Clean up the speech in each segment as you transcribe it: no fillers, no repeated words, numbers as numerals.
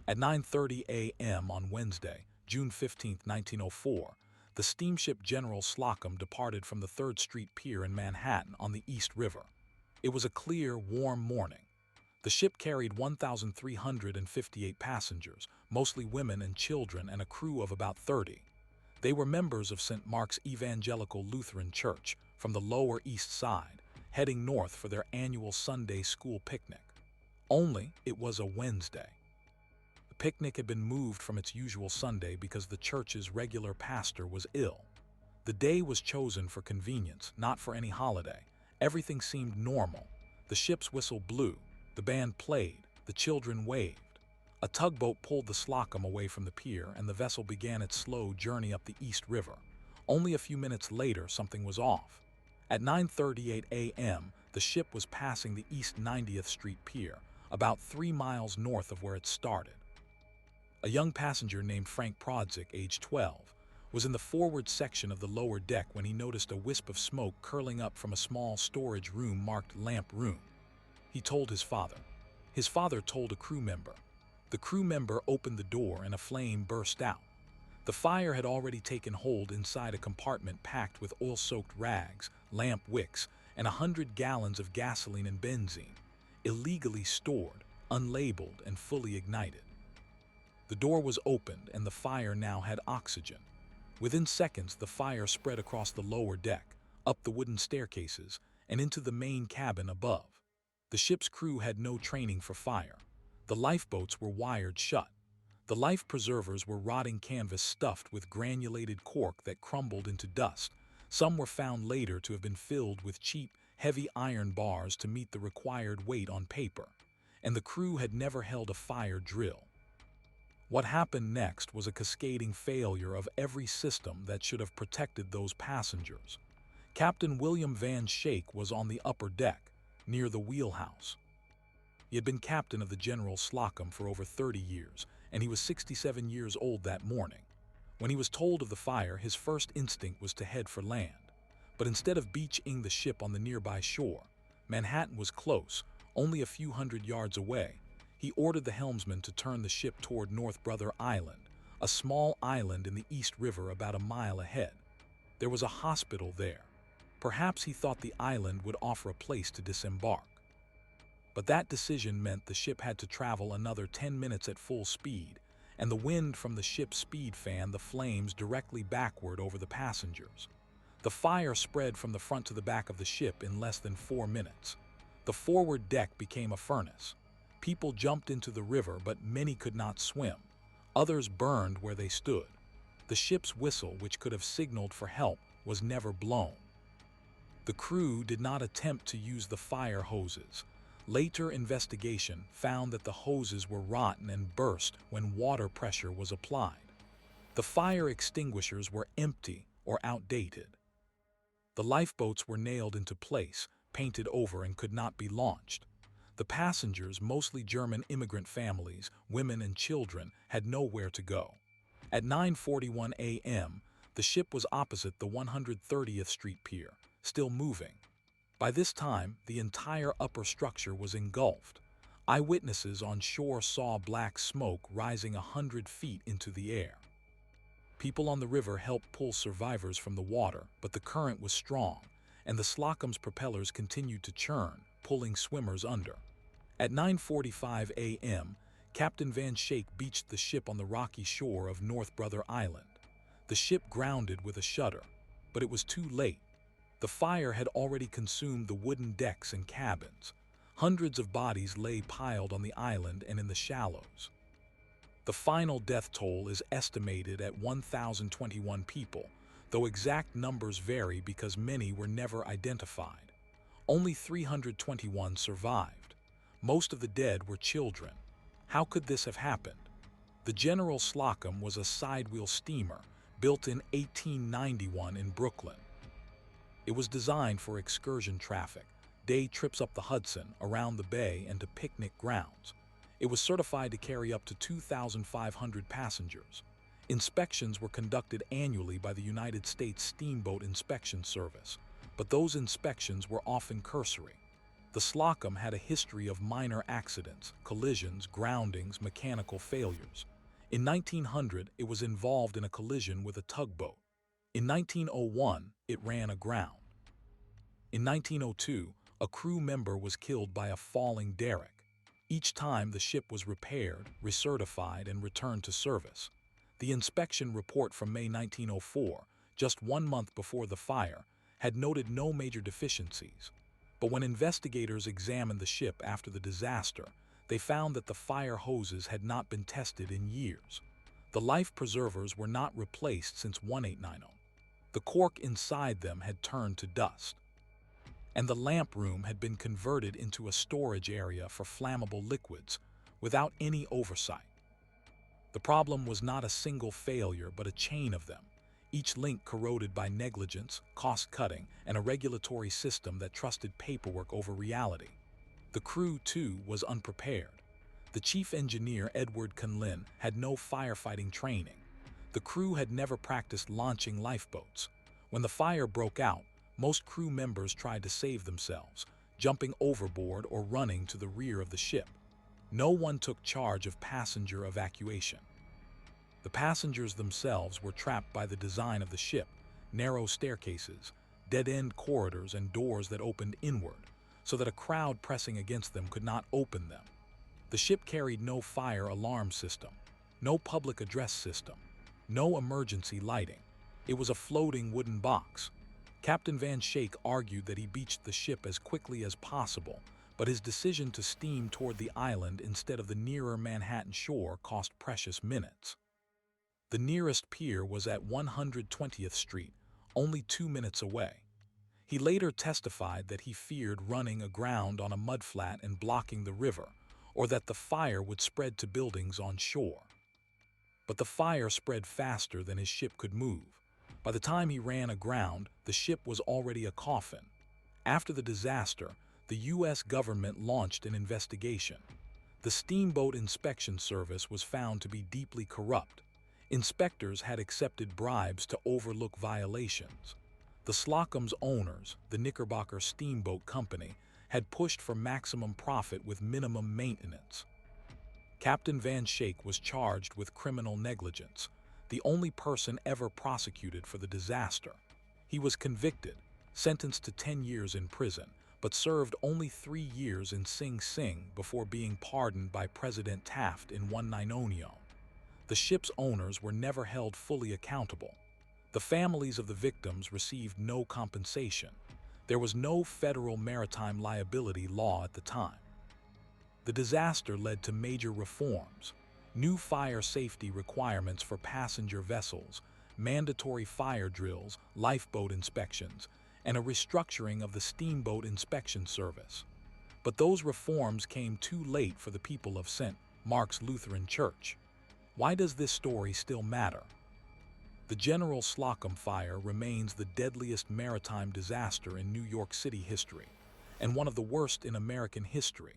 At 9:30 a.m. on Wednesday, June 15, 1904, the steamship General Slocum departed from the 3rd Street Pier in Manhattan on the East River. It was a clear, warm morning. The ship carried 1,358 passengers, mostly women and children, and a crew of about 30. They were members of St. Mark's Evangelical Lutheran Church from the Lower East Side, heading north for their annual Sunday school picnic. Only it was a Wednesday. The picnic had been moved from its usual Sunday because the church's regular pastor was ill. The day was chosen for convenience, not for any holiday. Everything seemed normal. The ship's whistle blew, the band played, the children waved. A tugboat pulled the Slocum away from the pier, and the vessel began its slow journey up the East River. Only a few minutes later, something was off. At 9:38 a.m., the ship was passing the East 90th Street Pier, about 3 miles north of where it started. A young passenger named Frank Prodzik, age 12, was in the forward section of the lower deck when he noticed a wisp of smoke curling up from a small storage room marked Lamp Room. He told his father. His father told a crew member. The crew member opened the door and a flame burst out. The fire had already taken hold inside a compartment packed with oil-soaked rags, lamp wicks, and 100 gallons of gasoline and benzene, illegally stored, unlabeled, and fully ignited. The door was opened and the fire now had oxygen. Within seconds, the fire spread across the lower deck, up the wooden staircases, and into the main cabin above. The ship's crew had no training for fire. The lifeboats were wired shut. The life preservers were rotting canvas stuffed with granulated cork that crumbled into dust. Some were found later to have been filled with cheap, heavy iron bars to meet the required weight on paper. And the crew had never held a fire drill. What happened next was a cascading failure of every system that should have protected those passengers. Captain William Van Schaik was on the upper deck, near the wheelhouse. He had been captain of the General Slocum for over 30 years, and he was 67 years old that morning. When he was told of the fire, his first instinct was to head for land. But instead of beaching the ship on the nearby shore, Manhattan was close, only a few hundred yards away. He ordered the helmsman to turn the ship toward North Brother Island, a small island in the East River about a mile ahead. There was a hospital there. Perhaps he thought the island would offer a place to disembark. But that decision meant the ship had to travel another 10 minutes at full speed, and the wind from the ship's speed fanned the flames directly backward over the passengers. The fire spread from the front to the back of the ship in less than 4 minutes. The forward deck became a furnace. People jumped into the river, but many could not swim. Others burned where they stood. The ship's whistle, which could have signaled for help, was never blown. The crew did not attempt to use the fire hoses. Later investigation found that the hoses were rotten and burst when water pressure was applied. The fire extinguishers were empty or outdated. The lifeboats were nailed into place, painted over, and could not be launched. The passengers, mostly German immigrant families, women and children, had nowhere to go. At 9:41 a.m., the ship was opposite the 130th Street Pier, still moving. By this time, the entire upper structure was engulfed. Eyewitnesses on shore saw black smoke rising 100 feet into the air. People on the river helped pull survivors from the water, but the current was strong, and the Slocum's propellers continued to churn, pulling swimmers under. At 9:45 a.m., Captain Van Schaik beached the ship on the rocky shore of North Brother Island. The ship grounded with a shudder, but it was too late. The fire had already consumed the wooden decks and cabins. Hundreds of bodies lay piled on the island and in the shallows. The final death toll is estimated at 1,021 people, though exact numbers vary because many were never identified. Only 321 survived. Most of the dead were children. How could this have happened? The General Slocum was a sidewheel steamer built in 1891 in Brooklyn. It was designed for excursion traffic, day trips up the Hudson, around the bay, and to picnic grounds. It was certified to carry up to 2,500 passengers. Inspections were conducted annually by the United States Steamboat Inspection Service, but those inspections were often cursory. The Slocum had a history of minor accidents, collisions, groundings, mechanical failures. In 1900, it was involved in a collision with a tugboat. In 1901, it ran aground. In 1902, a crew member was killed by a falling derrick. Each time the ship was repaired, recertified, and returned to service. The inspection report from May 1904, just 1 month before the fire, had noted no major deficiencies. But when investigators examined the ship after the disaster, they found that the fire hoses had not been tested in years. The life preservers were not replaced since 1890. The cork inside them had turned to dust. And the lamp room had been converted into a storage area for flammable liquids without any oversight. The problem was not a single failure, but a chain of them, each link corroded by negligence, cost-cutting, and a regulatory system that trusted paperwork over reality. The crew, too, was unprepared. The chief engineer, Edward Conlin, had no firefighting training. The crew had never practiced launching lifeboats. When the fire broke out, most crew members tried to save themselves, jumping overboard or running to the rear of the ship. No one took charge of passenger evacuation. The passengers themselves were trapped by the design of the ship, narrow staircases, dead-end corridors, and doors that opened inward, so that a crowd pressing against them could not open them. The ship carried no fire alarm system, no public address system, no emergency lighting. It was a floating wooden box. Captain Van Schaik argued that he beached the ship as quickly as possible, but his decision to steam toward the island instead of the nearer Manhattan shore cost precious minutes. The nearest pier was at 120th Street, only 2 minutes away. He later testified that he feared running aground on a mudflat and blocking the river, or that the fire would spread to buildings on shore. But the fire spread faster than his ship could move. By the time he ran aground, the ship was already a coffin. After the disaster, the U.S. government launched an investigation. The Steamboat Inspection Service was found to be deeply corrupt. Inspectors had accepted bribes to overlook violations. The Slocum's owners, the Knickerbocker Steamboat Company, had pushed for maximum profit with minimum maintenance. Captain Van Schaik was charged with criminal negligence, the only person ever prosecuted for the disaster. He was convicted, sentenced to 10 years in prison, but served only 3 years in Sing Sing before being pardoned by President Taft in 1909. The ship's owners were never held fully accountable. The families of the victims received no compensation. There was no federal maritime liability law at the time. The disaster led to major reforms: new fire safety requirements for passenger vessels, mandatory fire drills, lifeboat inspections, and a restructuring of the Steamboat Inspection Service. But those reforms came too late for the people of St. Mark's Lutheran Church. Why does this story still matter? The General Slocum Fire remains the deadliest maritime disaster in New York City history, and one of the worst in American history,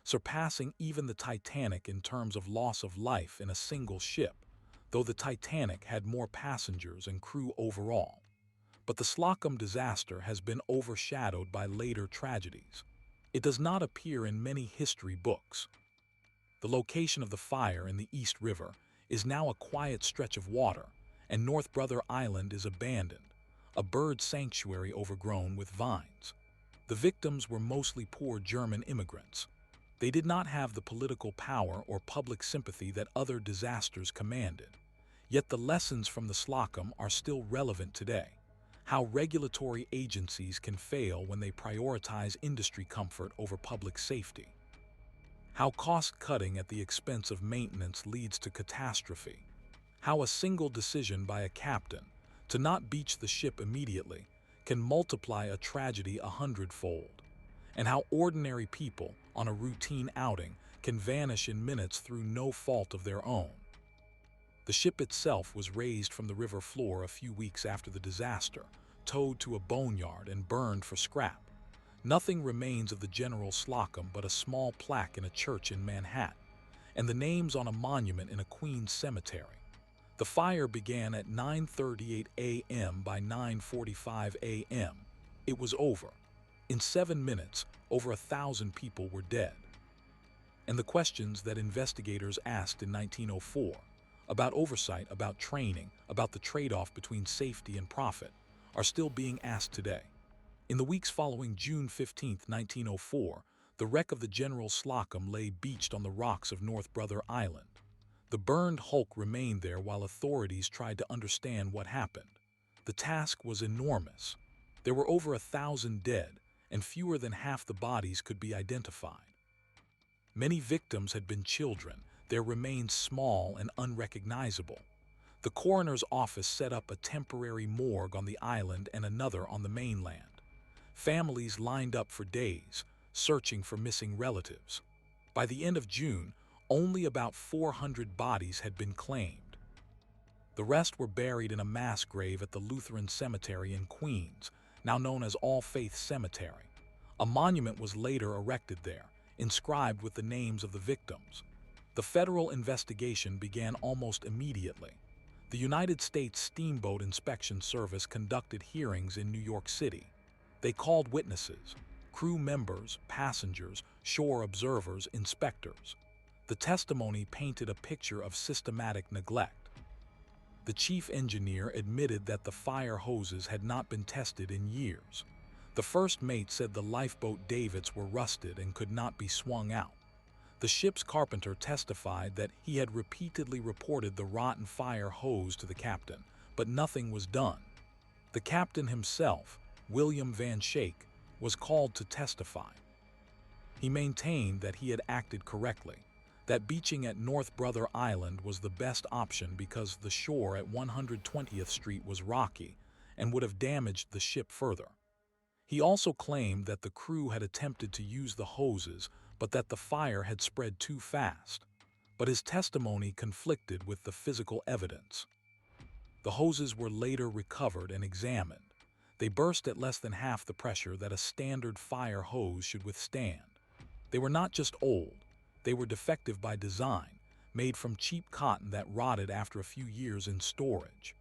surpassing even the Titanic in terms of loss of life in a single ship, though the Titanic had more passengers and crew overall. But the Slocum disaster has been overshadowed by later tragedies. It does not appear in many history books. The location of the fire in the East River is now a quiet stretch of water, and North Brother Island is abandoned, a bird sanctuary overgrown with vines. The victims were mostly poor German immigrants. They did not have the political power or public sympathy that other disasters commanded. Yet the lessons from the Slocum are still relevant today. How regulatory agencies can fail when they prioritize industry comfort over public safety. How cost-cutting at the expense of maintenance leads to catastrophe. How a single decision by a captain to not beach the ship immediately can multiply a tragedy 100-fold. And how ordinary people on a routine outing can vanish in minutes through no fault of their own. The ship itself was raised from the river floor a few weeks after the disaster, towed to a boneyard and burned for scrap. Nothing remains of the General Slocum but a small plaque in a church in Manhattan, and the names on a monument in a Queens cemetery. The fire began at 9:38 a.m. By 9:45 a.m., it was over. In 7 minutes, over 1,000 people were dead. And the questions that investigators asked in 1904 about oversight, about training, about the trade-off between safety and profit are still being asked today. In the weeks following June 15, 1904, the wreck of the General Slocum lay beached on the rocks of North Brother Island. The burned hulk remained there while authorities tried to understand what happened. The task was enormous. There were over 1,000 dead, and fewer than half the bodies could be identified. Many victims had been children, their remains small and unrecognizable. The coroner's office set up a temporary morgue on the island and another on the mainland. Families lined up for days, searching for missing relatives. By the end of June, only about 400 bodies had been claimed. The rest were buried in a mass grave at the Lutheran Cemetery in Queens, now known as All Faiths Cemetery. A monument was later erected there, inscribed with the names of the victims. The federal investigation began almost immediately. The United States Steamboat Inspection Service conducted hearings in New York City. They called witnesses, crew members, passengers, shore observers, inspectors. The testimony painted a picture of systematic neglect. The chief engineer admitted that the fire hoses had not been tested in years. The first mate said the lifeboat davits were rusted and could not be swung out. The ship's carpenter testified that he had repeatedly reported the rotten fire hose to the captain, but nothing was done. The captain himself, William Van Shake, was called to testify. He maintained that he had acted correctly, that beaching at North Brother Island was the best option because the shore at 120th Street was rocky and would have damaged the ship further. He also claimed that the crew had attempted to use the hoses, but that the fire had spread too fast. But his testimony conflicted with the physical evidence. The hoses were later recovered and examined. They burst at less than half the pressure that a standard fire hose should withstand. They were not just old, they were defective by design, made from cheap cotton that rotted after a few years in storage.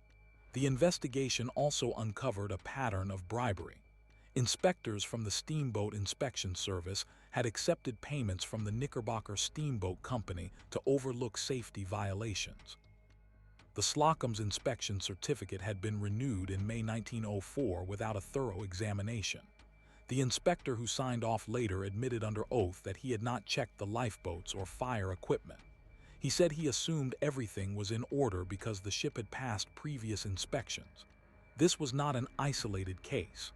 The investigation also uncovered a pattern of bribery. Inspectors from the Steamboat Inspection Service had accepted payments from the Knickerbocker Steamboat Company to overlook safety violations. The Slocum's inspection certificate had been renewed in May 1904 without a thorough examination. The inspector who signed off later admitted under oath that he had not checked the lifeboats or fire equipment. He said he assumed everything was in order because the ship had passed previous inspections. This was not an isolated case.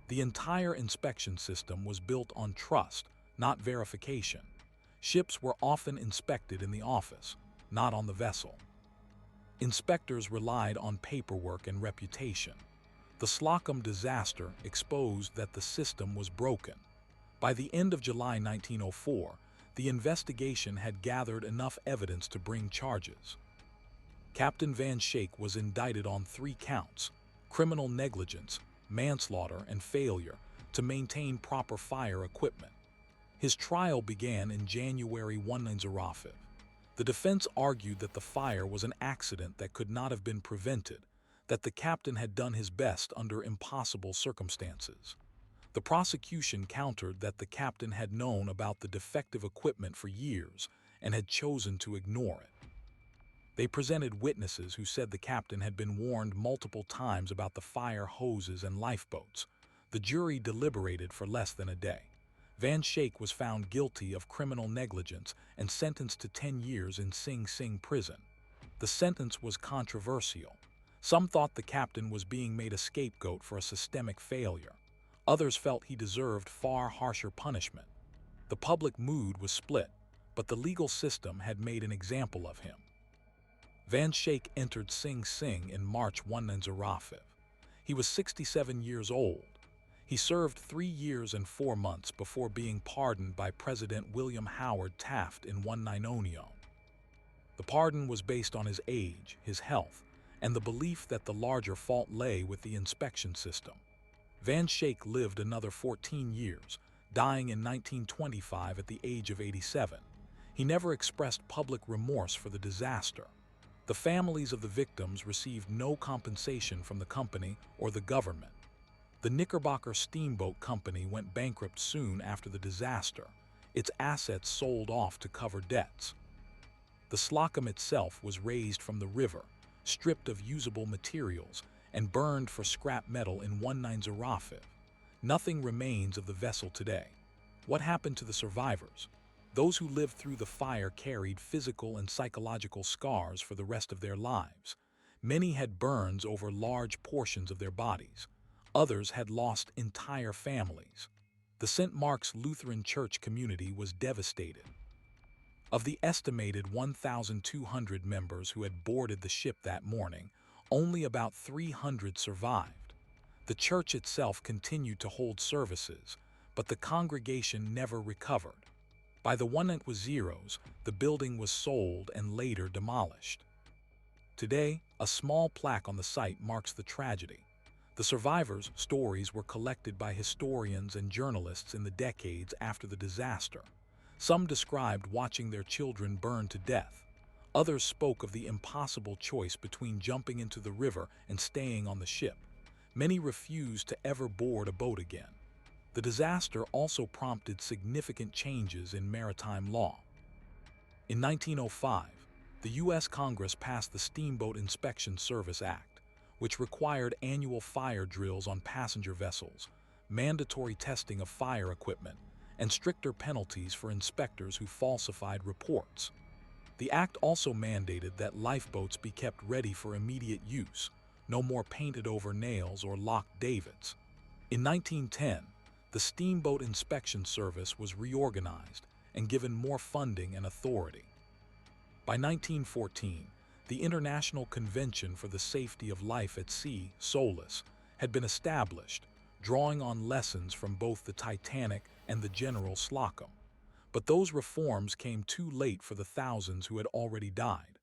The entire inspection system was built on trust, not verification. Ships were often inspected in the office, not on the vessel. Inspectors relied on paperwork and reputation. The Slocum disaster exposed that the system was broken. By the end of July 1904, the investigation had gathered enough evidence to bring charges. Captain Van Shake was indicted on 3 counts: criminal negligence, manslaughter, and failure to maintain proper fire equipment. His trial began in January 1905. The defense argued that the fire was an accident that could not have been prevented, that the captain had done his best under impossible circumstances. The prosecution countered that the captain had known about the defective equipment for years and had chosen to ignore it. They presented witnesses who said the captain had been warned multiple times about the fire hoses and lifeboats. The jury deliberated for less than a day. Van Shake was found guilty of criminal negligence and sentenced to 10 years in Sing Sing prison. The sentence was controversial. Some thought the captain was being made a scapegoat for a systemic failure. Others felt he deserved far harsher punishment. The public mood was split, but the legal system had made an example of him. Van Shake entered Sing Sing in March 1905. He was 67 years old. He served 3 years and 4 months before being pardoned by President William Howard Taft in 1909. The pardon was based on his age, his health, and the belief that the larger fault lay with the inspection system. Van Shake lived another 14 years, dying in 1925 at the age of 87. He never expressed public remorse for the disaster. The families of the victims received no compensation from the company or the government. The Knickerbocker Steamboat Company went bankrupt soon after the disaster, its assets sold off to cover debts. The Slocum itself was raised from the river, stripped of usable materials, and burned for scrap metal in 1905. Nothing remains of the vessel today. What happened to the survivors? Those who lived through the fire carried physical and psychological scars for the rest of their lives. Many had burns over large portions of their bodies. Others had lost entire families. The St. Mark's Lutheran Church community was devastated. Of the estimated 1,200 members who had boarded the ship that morning, only about 300 survived. The church itself continued to hold services, but the congregation never recovered. By the 1900s, the building was sold and later demolished. Today, a small plaque on the site marks the tragedy. The survivors' stories were collected by historians and journalists in the decades after the disaster. Some described watching their children burn to death. Others spoke of the impossible choice between jumping into the river and staying on the ship. Many refused to ever board a boat again. The disaster also prompted significant changes in maritime law. In 1905, the U.S. Congress passed the Steamboat Inspection Service Act, which required annual fire drills on passenger vessels, mandatory testing of fire equipment, and stricter penalties for inspectors who falsified reports. The act also mandated that lifeboats be kept ready for immediate use, no more painted-over nails or locked davits. In 1910, the Steamboat Inspection Service was reorganized and given more funding and authority. By 1914, the International Convention for the Safety of Life at Sea, SOLAS, had been established, drawing on lessons from both the Titanic and the General Slocum. But those reforms came too late for the thousands who had already died.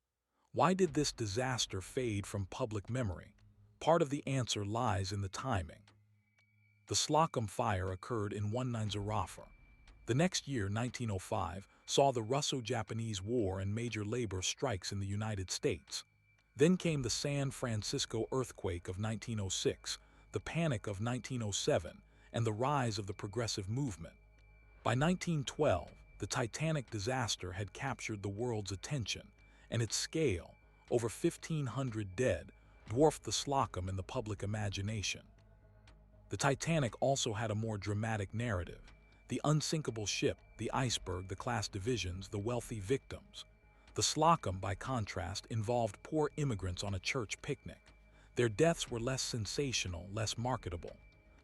Why did this disaster fade from public memory? Part of the answer lies in the timing. The Slocum Fire occurred in 1905. The next year, 1905, saw the Russo-Japanese War and major labor strikes in the United States. Then came the San Francisco earthquake of 1906, the Panic of 1907, and the rise of the progressive movement. By 1912, the Titanic disaster had captured the world's attention, and its scale, over 1,500 dead, dwarfed the Slocum in the public imagination. The Titanic also had a more dramatic narrative. The unsinkable ship, the iceberg, the class divisions, the wealthy victims. The Slocum, by contrast, involved poor immigrants on a church picnic. Their deaths were less sensational, less marketable.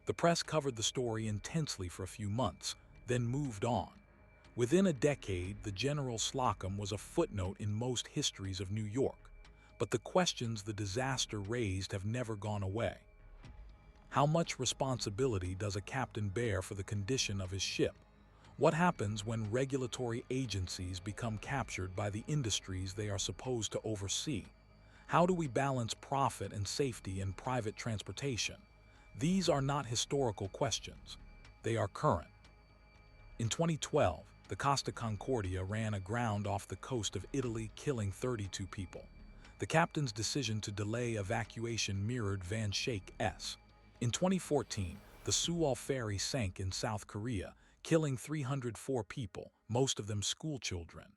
The press covered the story intensely for a few months, then moved on. Within a decade, the General Slocum was a footnote in most histories of New York. But the questions the disaster raised have never gone away. How much responsibility does a captain bear for the condition of his ship? What happens when regulatory agencies become captured by the industries they are supposed to oversee? How do we balance profit and safety in private transportation? These are not historical questions. They are current. In 2012, the Costa Concordia ran aground off the coast of Italy, killing 32 people. The captain's decision to delay evacuation mirrored Van Schaik's. In 2014, the Sewol ferry sank in South Korea, killing 304 people, most of them schoolchildren.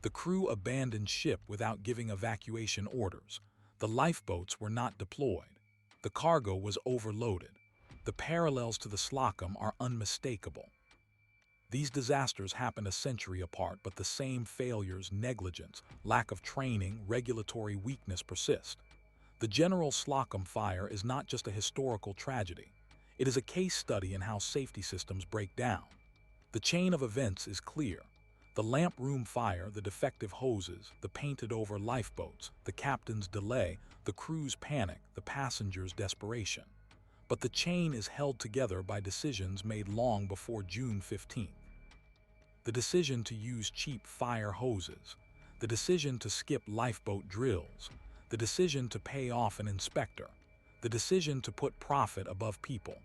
The crew abandoned ship without giving evacuation orders. The lifeboats were not deployed. The cargo was overloaded. The parallels to the Slocum are unmistakable. These disasters happened a century apart, but the same failures, negligence, lack of training, regulatory weakness persist. The General Slocum Fire is not just a historical tragedy. It is a case study in how safety systems break down. The chain of events is clear. The lamp room fire, the defective hoses, the painted-over lifeboats, the captain's delay, the crew's panic, the passengers' desperation. But the chain is held together by decisions made long before June 15th. The decision to use cheap fire hoses, the decision to skip lifeboat drills, the decision to pay off an inspector, the decision to put profit above people.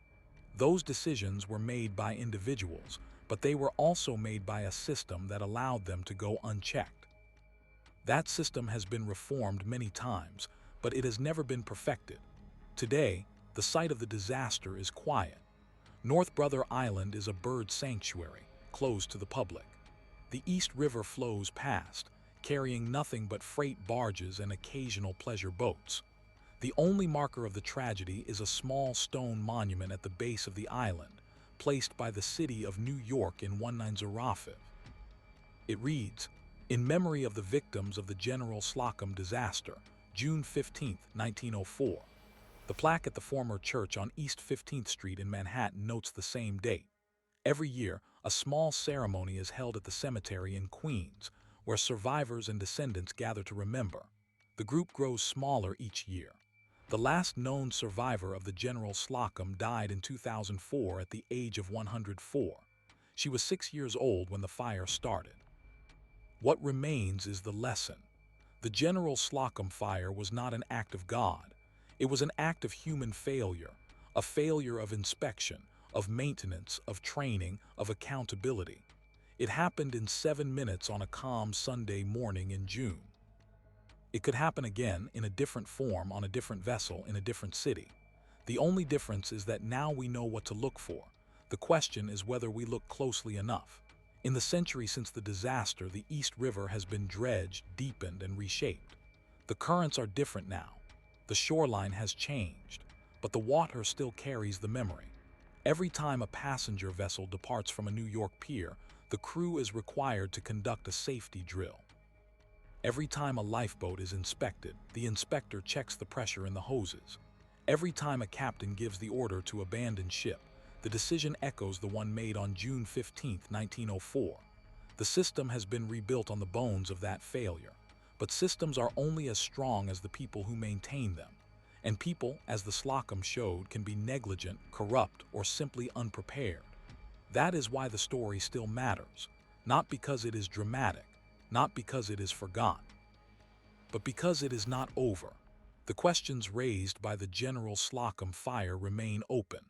Those decisions were made by individuals, but they were also made by a system that allowed them to go unchecked. That system has been reformed many times, but it has never been perfected. Today, The site of the disaster is quiet. North Brother Island is a bird sanctuary, closed to the public. The East River flows past, carrying nothing but freight barges and occasional pleasure boats. The only marker of the tragedy is a small stone monument at the base of the island, placed by the city of New York in 1905. It reads, "In memory of the victims of the General Slocum disaster, June 15, 1904. The plaque at the former church on East 15th Street in Manhattan notes the same date. Every year, a small ceremony is held at the cemetery in Queens, where survivors and descendants gather to remember. The group grows smaller each year. The last known survivor of the General Slocum died in 2004 at the age of 104. She was 6 years old when the fire started. What remains is the lesson. The General Slocum Fire was not an act of God. It was an act of human failure, a failure of inspection, of maintenance, of training, of accountability. It happened in 7 minutes on a calm Sunday morning in June. It could happen again in a different form on a different vessel in a different city. The only difference is that now we know what to look for. The question is whether we look closely enough. In the century since the disaster, the East River has been dredged, deepened, and reshaped. The currents are different now. The shoreline has changed, but the water still carries the memory. Every time a passenger vessel departs from a New York pier, the crew is required to conduct a safety drill. Every time a lifeboat is inspected, the inspector checks the pressure in the hoses. Every time a captain gives the order to abandon ship, the decision echoes the one made on June 15, 1904. The system has been rebuilt on the bones of that failure. But systems are only as strong as the people who maintain them. And people, as the Slocum showed, can be negligent, corrupt, or simply unprepared. That is why the story still matters, not because it is dramatic, not because it is forgotten, but because it is not over. The questions raised by the General Slocum Fire remain open.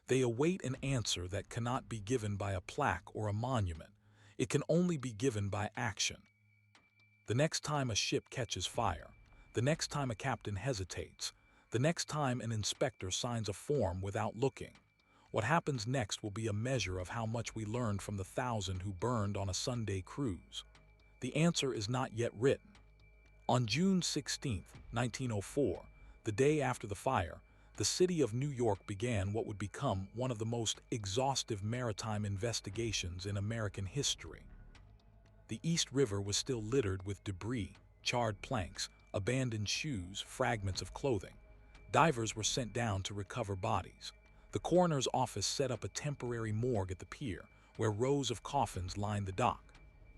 They await an answer that cannot be given by a plaque or a monument. It can only be given by action. The next time a ship catches fire, the next time a captain hesitates, the next time an inspector signs a form without looking, what happens next will be a measure of how much we learned from the 1,000 who burned on a Sunday cruise. The answer is not yet written. On June 16, 1904, the day after the fire, the city of New York began what would become one of the most exhaustive maritime investigations in American history. The East River was still littered with debris, charred planks, abandoned shoes, fragments of clothing. Divers were sent down to recover bodies. The coroner's office set up a temporary morgue at the pier, where rows of coffins lined the dock.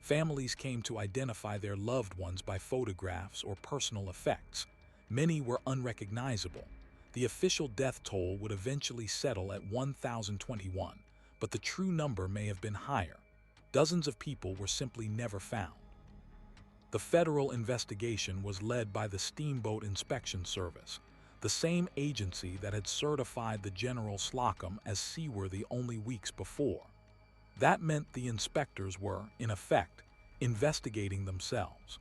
Families came to identify their loved ones by photographs or personal effects. Many were unrecognizable. The official death toll would eventually settle at 1,021, but the true number may have been higher. Dozens of people were simply never found. The federal investigation was led by the Steamboat Inspection Service, the same agency that had certified the General Slocum as seaworthy only weeks before. That meant the inspectors were, in effect, investigating themselves.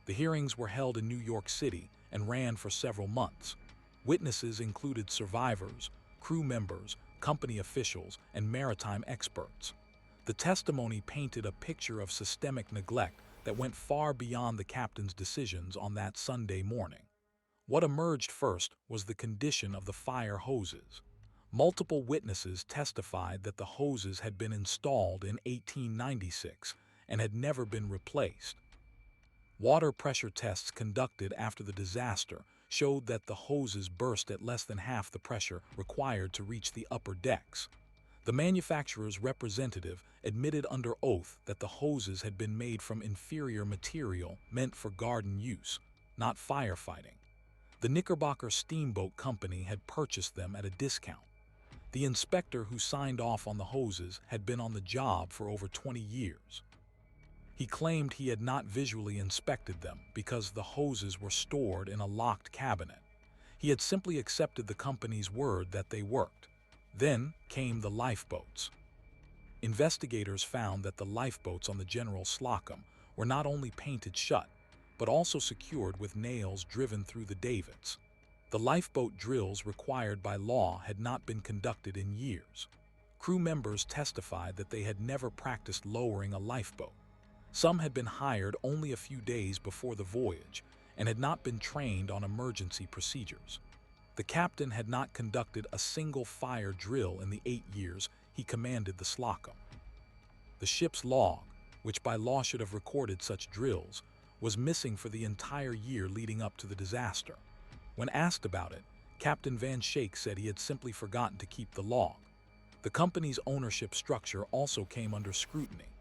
The hearings were held in New York City and ran for several months. Witnesses included survivors, crew members, company officials, and maritime experts. The testimony painted a picture of systemic neglect that went far beyond the captain's decisions on that Sunday morning. What emerged first was the condition of the fire hoses. Multiple witnesses testified that the hoses had been installed in 1896 and had never been replaced. Water pressure tests conducted after the disaster showed that the hoses burst at less than half the pressure required to reach the upper decks. The manufacturer's representative admitted under oath that the hoses had been made from inferior material meant for garden use, not firefighting. The Knickerbocker Steamboat Company had purchased them at a discount. The inspector who signed off on the hoses had been on the job for over 20 years. He claimed he had not visually inspected them because the hoses were stored in a locked cabinet. He had simply accepted the company's word that they worked. Then came the lifeboats. Investigators found that the lifeboats on the General Slocum were not only painted shut, but also secured with nails driven through the davits. The lifeboat drills required by law had not been conducted in years. Crew members testified that they had never practiced lowering a lifeboat. Some had been hired only a few days before the voyage and had not been trained on emergency procedures. The captain had not conducted a single fire drill in the 8 years he commanded the Slocum. The ship's log, which by law should have recorded such drills, was missing for the entire year leading up to the disaster. When asked about it, Captain Van Schaik said he had simply forgotten to keep the log. The company's ownership structure also came under scrutiny.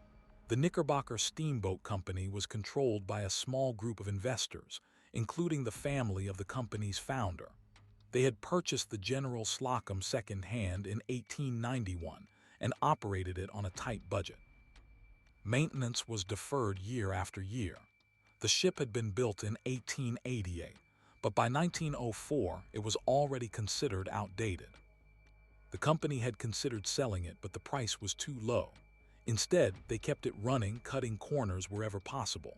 The Knickerbocker Steamboat Company was controlled by a small group of investors, including the family of the company's founder. They had purchased the General Slocum second-hand in 1891 and operated it on a tight budget. Maintenance was deferred year after year. The ship had been built in 1888, but by 1904 it was already considered outdated. The company had considered selling it, but the price was too low. Instead, they kept it running, cutting corners wherever possible.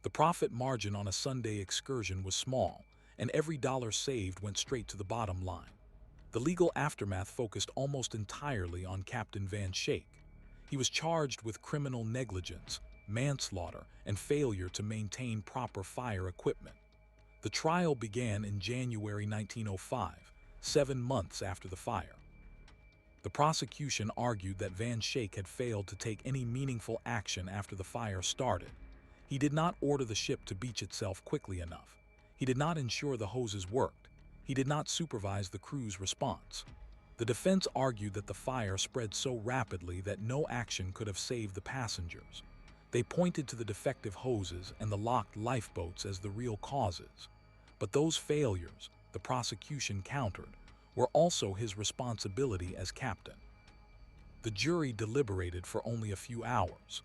The profit margin on a Sunday excursion was small, and every dollar saved went straight to the bottom line. The legal aftermath focused almost entirely on Captain Van Schaik. He was charged with criminal negligence, manslaughter, and failure to maintain proper fire equipment. The trial began in January 1905, 7 months after the fire. The prosecution argued that Van Schaik had failed to take any meaningful action after the fire started. He did not order the ship to beach itself quickly enough. He did not ensure the hoses worked. He did not supervise the crew's response. The defense argued that the fire spread so rapidly that no action could have saved the passengers. They pointed to the defective hoses and the locked lifeboats as the real causes. But those failures, the prosecution countered, were also his responsibility as captain. The jury deliberated for only a few hours.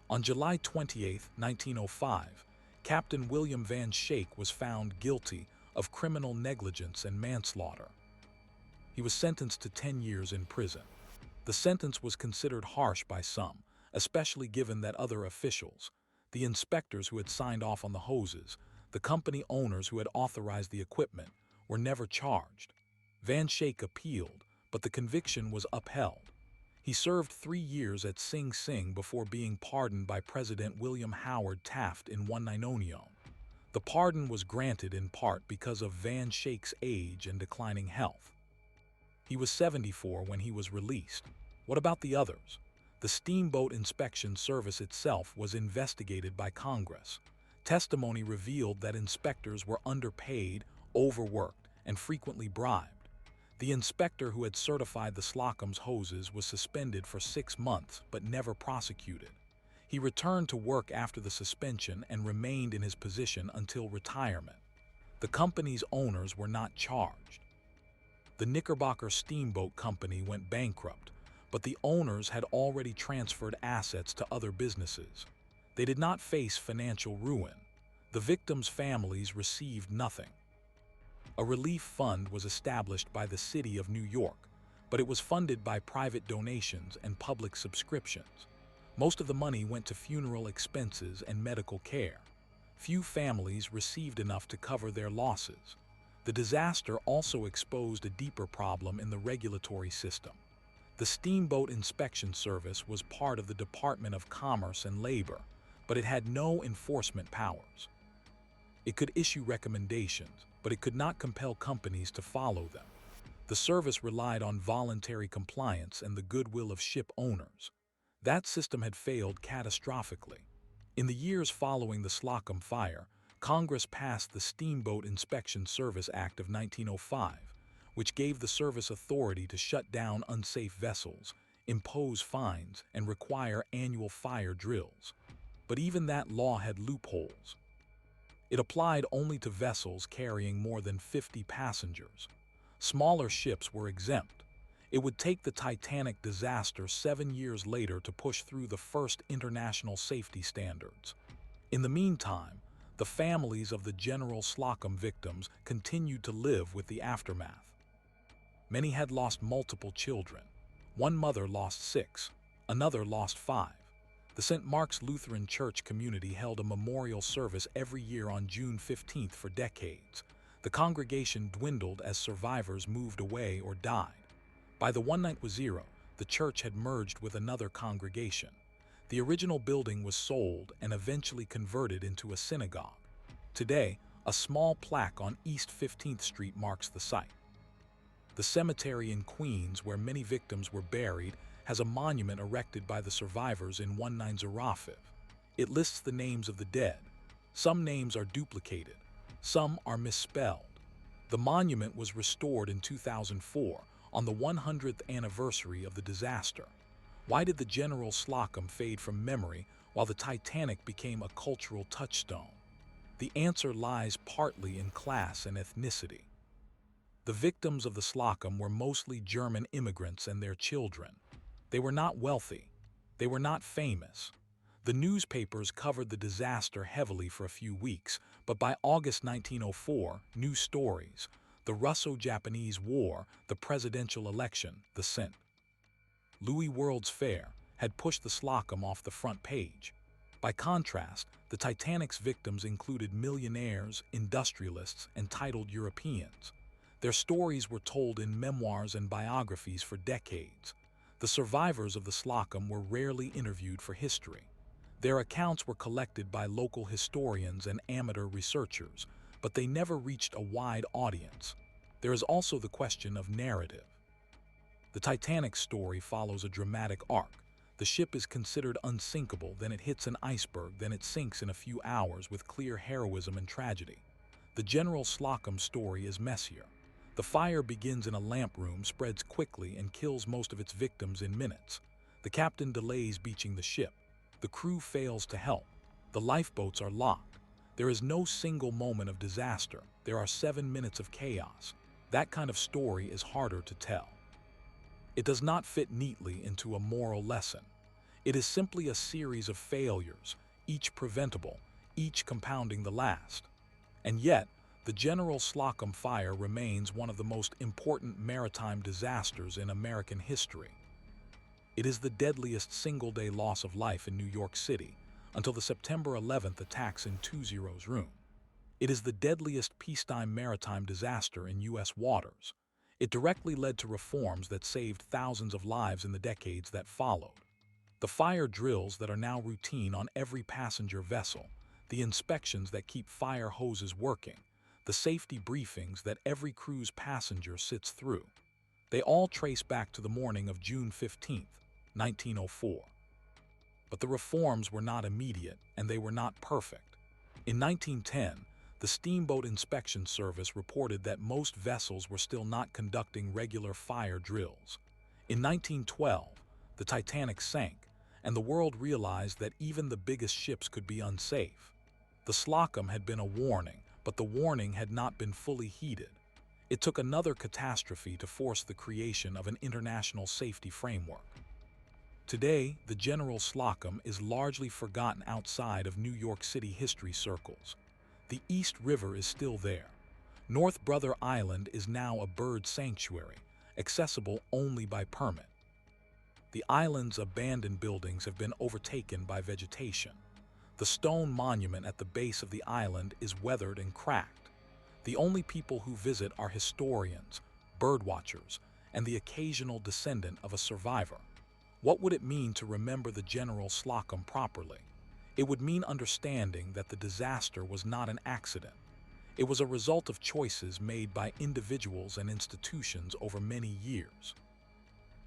On July 28, 1905, Captain William Van Schaik was found guilty of criminal negligence and manslaughter. He was sentenced to 10 years in prison. The sentence was considered harsh by some, especially given that other officials, the inspectors who had signed off on the hoses, the company owners who had authorized the equipment, were never charged. Van Schaik appealed, but the conviction was upheld. He served 3 years at Sing Sing before being pardoned by President William Howard Taft in 1909. The pardon was granted in part because of Van Schaik's age and declining health. He was 74 when he was released. What about the others? The Steamboat Inspection Service itself was investigated by Congress. Testimony revealed that inspectors were underpaid, overworked, and frequently bribed. The inspector who had certified the Slocum's hoses was suspended for 6 months but never prosecuted. He returned to work after the suspension and remained in his position until retirement. The company's owners were not charged. The Knickerbocker Steamboat Company went bankrupt, but the owners had already transferred assets to other businesses. They did not face financial ruin. The victims' families received nothing. A relief fund was established by the city of New York, but it was funded by private donations and public subscriptions. Most of the money went to funeral expenses and medical care. Few families received enough to cover their losses. The disaster also exposed a deeper problem in the regulatory system. The Steamboat Inspection Service was part of the Department of Commerce and Labor, but it had no enforcement powers. It could issue recommendations, but it could not compel companies to follow them. The service relied on voluntary compliance and the goodwill of ship owners. That system had failed catastrophically. In the years following the Slocum Fire, Congress passed the Steamboat Inspection Service Act of 1905, which gave the service authority to shut down unsafe vessels, impose fines, and require annual fire drills. But even that law had loopholes. It applied only to vessels carrying more than 50 passengers. Smaller ships were exempt. It would take the Titanic disaster 7 years later to push through the first international safety standards. In the meantime, the families of the General Slocum victims continued to live with the aftermath. Many had lost multiple children. One mother lost 6, another lost 5. The St. Mark's Lutheran Church community held a memorial service every year on June 15th for decades. The congregation dwindled as survivors moved away or died. By the one night was zero, the church had merged with another congregation. The original building was sold and eventually converted into a synagogue. Today, a small plaque on East 15th Street marks the site. The cemetery in Queens, where many victims were buried, has a monument erected by the survivors in 1905. It lists the names of the dead. Some names are duplicated. Some are misspelled. The monument was restored in 2004 on the 100th anniversary of the disaster. Why did the General Slocum fade from memory while the Titanic became a cultural touchstone? The answer lies partly in class and ethnicity. The victims of the Slocum were mostly German immigrants and their children. They were not wealthy. They were not famous. The newspapers covered the disaster heavily for a few weeks, but by August 1904, news stories, the Russo-Japanese War, the presidential election, the St. Louis World's Fair, had pushed the Slocum off the front page. By contrast, the Titanic's victims included millionaires, industrialists, and titled Europeans. Their stories were told in memoirs and biographies for decades. The survivors of the Slocum were rarely interviewed for history. Their accounts were collected by local historians and amateur researchers, but they never reached a wide audience. There is also the question of narrative. The Titanic story follows a dramatic arc. The ship is considered unsinkable, then it hits an iceberg, then it sinks in a few hours with clear heroism and tragedy. The General Slocum story is messier. The fire begins in a lamp room, spreads quickly, and kills most of its victims in minutes. The captain delays beaching the ship. The crew fails to help. The lifeboats are locked. There is no single moment of disaster. There are 7 minutes of chaos. That kind of story is harder to tell. It does not fit neatly into a moral lesson. It is simply a series of failures, each preventable, each compounding the last. And yet, the General Slocum Fire remains one of the most important maritime disasters in American history. It is the deadliest single-day loss of life in New York City until the September 11th attacks in 20's room. It is the deadliest peacetime maritime disaster in U.S. waters. It directly led to reforms that saved thousands of lives in the decades that followed. The fire drills that are now routine on every passenger vessel, the inspections that keep fire hoses working, the safety briefings that every cruise passenger sits through. They all trace back to the morning of June 15, 1904. But the reforms were not immediate, and they were not perfect. In 1910, the Steamboat Inspection Service reported that most vessels were still not conducting regular fire drills. In 1912, the Titanic sank, and the world realized that even the biggest ships could be unsafe. The Slocum had been a warning, but the warning had not been fully heeded. It took another catastrophe to force the creation of an international safety framework. Today, the General Slocum is largely forgotten outside of New York City history circles. The East River is still there. North Brother Island is now a bird sanctuary, accessible only by permit. The island's abandoned buildings have been overtaken by vegetation. The stone monument at the base of the island is weathered and cracked. The only people who visit are historians, birdwatchers, and the occasional descendant of a survivor. What would it mean to remember the General Slocum properly? It would mean understanding that the disaster was not an accident. It was a result of choices made by individuals and institutions over many years.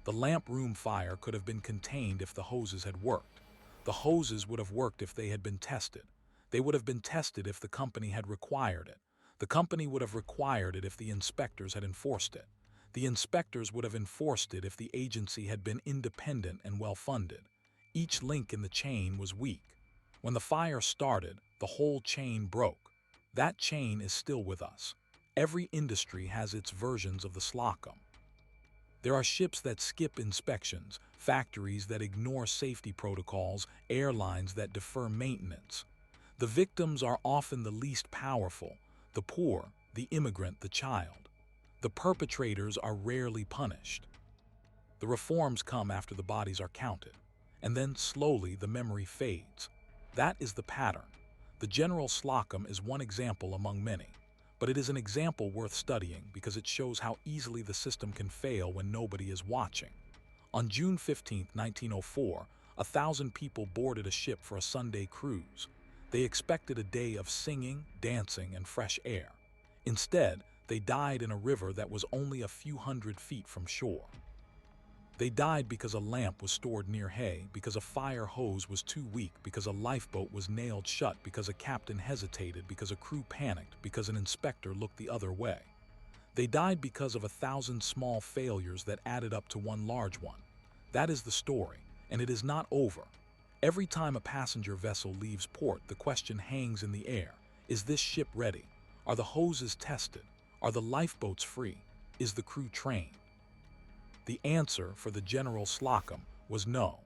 The lamp room fire could have been contained if the hoses had worked. The hoses would have worked if they had been tested. They would have been tested if the company had required it. The company would have required it if the inspectors had enforced it. The inspectors would have enforced it if the agency had been independent and well-funded. Each link in the chain was weak. When the fire started, the whole chain broke. That chain is still with us. Every industry has its versions of the Slocum. There are ships that skip inspections, factories that ignore safety protocols, airlines that defer maintenance. The victims are often the least powerful, the poor, the immigrant, the child. The perpetrators are rarely punished. The reforms come after the bodies are counted, and then slowly the memory fades. That is the pattern. The General Slocum is one example among many. but it is an example worth studying because it shows how easily the system can fail when nobody is watching. On June 15, 1904, 1,000 people boarded a ship for a Sunday cruise. They expected a day of singing, dancing, and fresh air. Instead, they died in a river that was only a few hundred feet from shore. They died because a lamp was stored near hay, because a fire hose was too weak, because a lifeboat was nailed shut, because a captain hesitated, because a crew panicked, because an inspector looked the other way. They died because of 1,000 small failures that added up to one large one. That is the story, and it is not over. Every time a passenger vessel leaves port, the question hangs in the air. Is this ship ready? Are the hoses tested? Are the lifeboats free? Is the crew trained? The answer for the General Slocum was no.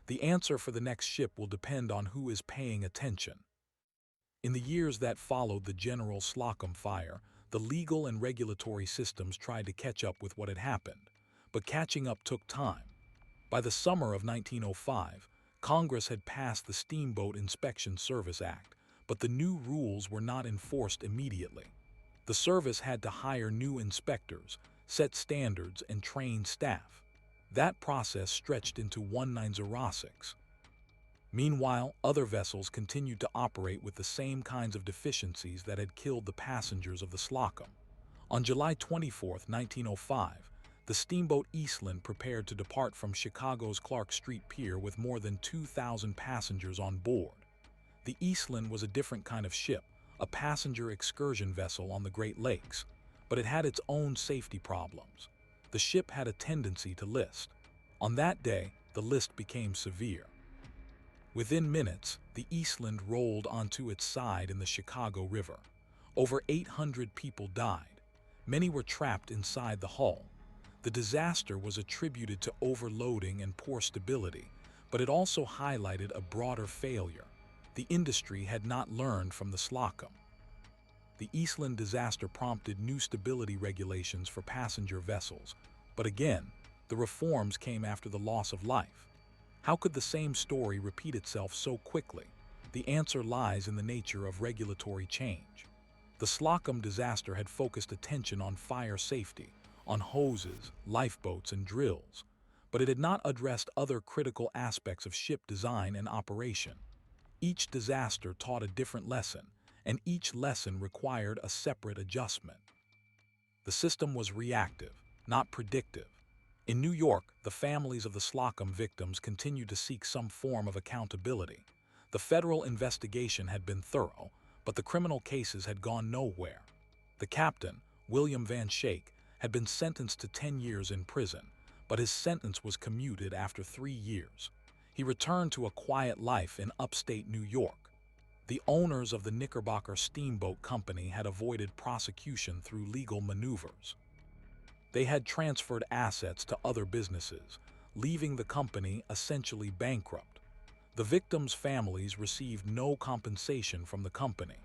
The answer for the next ship will depend on who is paying attention. In the years that followed the General Slocum Fire, the legal and regulatory systems tried to catch up with what had happened, but catching up took time. By the summer of 1905, Congress had passed the Steamboat Inspection Service Act, but the new rules were not enforced immediately. The service had to hire new inspectors, set standards, and train staff. That process stretched into 1906. Meanwhile, other vessels continued to operate with the same kinds of deficiencies that had killed the passengers of the Slocum. On July 24, 1905, the steamboat Eastland prepared to depart from Chicago's Clark Street Pier with more than 2,000 passengers on board. The Eastland was a different kind of ship, a passenger excursion vessel on the Great Lakes, but it had its own safety problems. The ship had a tendency to list. On that day, the list became severe. Within minutes, the Eastland rolled onto its side in the Chicago River. Over 800 people died. Many were trapped inside the hull. The disaster was attributed to overloading and poor stability, but it also highlighted a broader failure. The industry had not learned from the Slocum. The Eastland disaster prompted new stability regulations for passenger vessels, but again, the reforms came after the loss of life. How could the same story repeat itself so quickly? The answer lies in the nature of regulatory change. The Slocum disaster had focused attention on fire safety, on hoses, lifeboats, and drills, but it had not addressed other critical aspects of ship design and operation. Each disaster taught a different lesson, and each lesson required a separate adjustment. The system was reactive, not predictive. In New York, the families of the Slocum victims continued to seek some form of accountability. The federal investigation had been thorough, but the criminal cases had gone nowhere. The captain, William Van Shake, had been sentenced to 10 years in prison, but his sentence was commuted after 3 years. He returned to a quiet life in upstate New York. The owners of the Knickerbocker Steamboat Company had avoided prosecution through legal maneuvers. They had transferred assets to other businesses, leaving the company essentially bankrupt. The victims' families received no compensation from the company.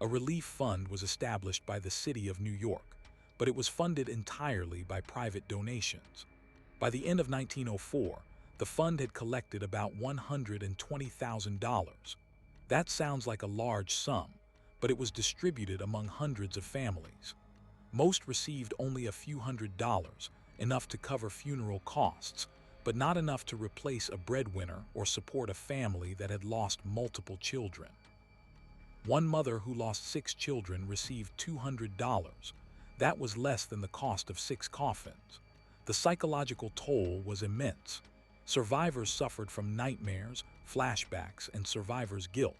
A relief fund was established by the city of New York, but it was funded entirely by private donations. By the end of 1904, the fund had collected about $120,000. That sounds like a large sum, but it was distributed among hundreds of families. Most received only a few $100s, enough to cover funeral costs, but not enough to replace a breadwinner or support a family that had lost multiple children. One mother who lost 6 children received $200. That was less than the cost of 6 coffins. The psychological toll was immense. Survivors suffered from nightmares, flashbacks, and survivor's guilt.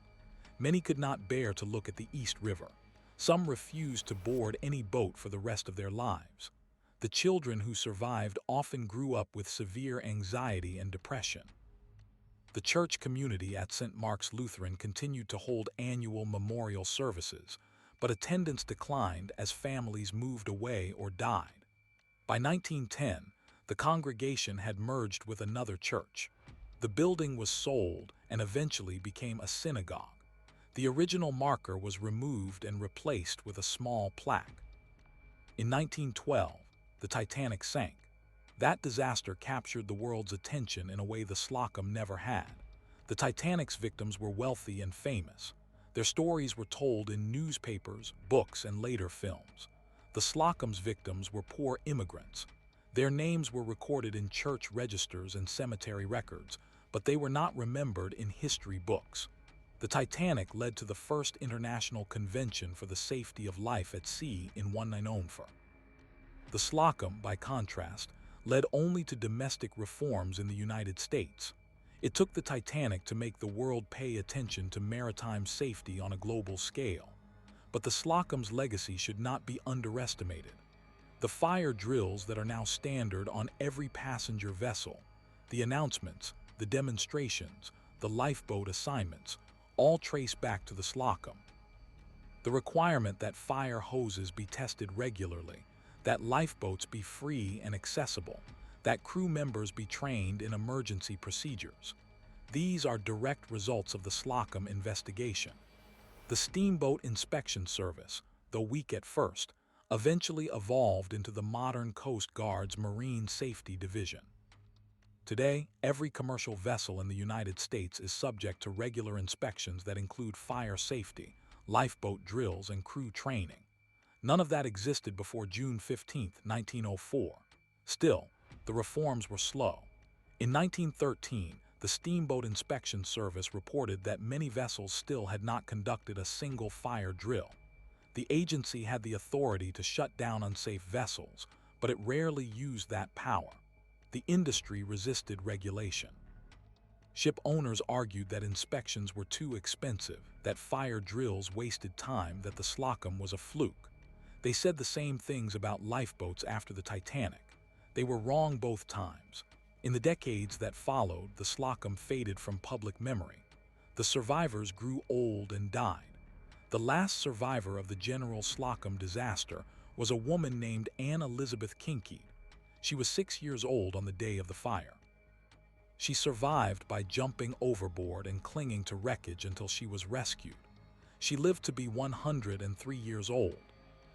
Many could not bear to look at the East River. Some refused to board any boat for the rest of their lives. The children who survived often grew up with severe anxiety and depression. The church community at St. Mark's Lutheran continued to hold annual memorial services, but attendance declined as families moved away or died. By 1910, the congregation had merged with another church. The building was sold and eventually became a synagogue. The original marker was removed and replaced with a small plaque. In 1912, the Titanic sank. That disaster captured the world's attention in a way the Slocum never had. The Titanic's victims were wealthy and famous. Their stories were told in newspapers, books, and later films. The Slocum's victims were poor immigrants. Their names were recorded in church registers and cemetery records, but they were not remembered in history books. The Titanic led to the first International Convention for the Safety of Life at Sea in 1904. The Slocum, by contrast, led only to domestic reforms in the United States. It took the Titanic to make the world pay attention to maritime safety on a global scale. But the Slocum's legacy should not be underestimated. The fire drills that are now standard on every passenger vessel, the announcements, the demonstrations, the lifeboat assignments, all trace back to the Slocum. The requirement that fire hoses be tested regularly, that lifeboats be free and accessible, that crew members be trained in emergency procedures. These are direct results of the Slocum investigation. The Steamboat Inspection Service, though weak at first, eventually evolved into the modern Coast Guard's Marine Safety Division. Today, every commercial vessel in the United States is subject to regular inspections that include fire safety, lifeboat drills, and crew training. None of that existed before June 15, 1904. Still, the reforms were slow. In 1913, the Steamboat Inspection Service reported that many vessels still had not conducted a single fire drill. The agency had the authority to shut down unsafe vessels, but it rarely used that power. The industry resisted regulation. Ship owners argued that inspections were too expensive, that fire drills wasted time, that the Slocum was a fluke. They said the same things about lifeboats after the Titanic. They were wrong both times. In the decades that followed, the Slocum faded from public memory. The survivors grew old and died. The last survivor of the General Slocum disaster was a woman named Anne Elizabeth Kincaid. She was 6 years old on the day of the fire. She survived by jumping overboard and clinging to wreckage until she was rescued. She lived to be 103 years old.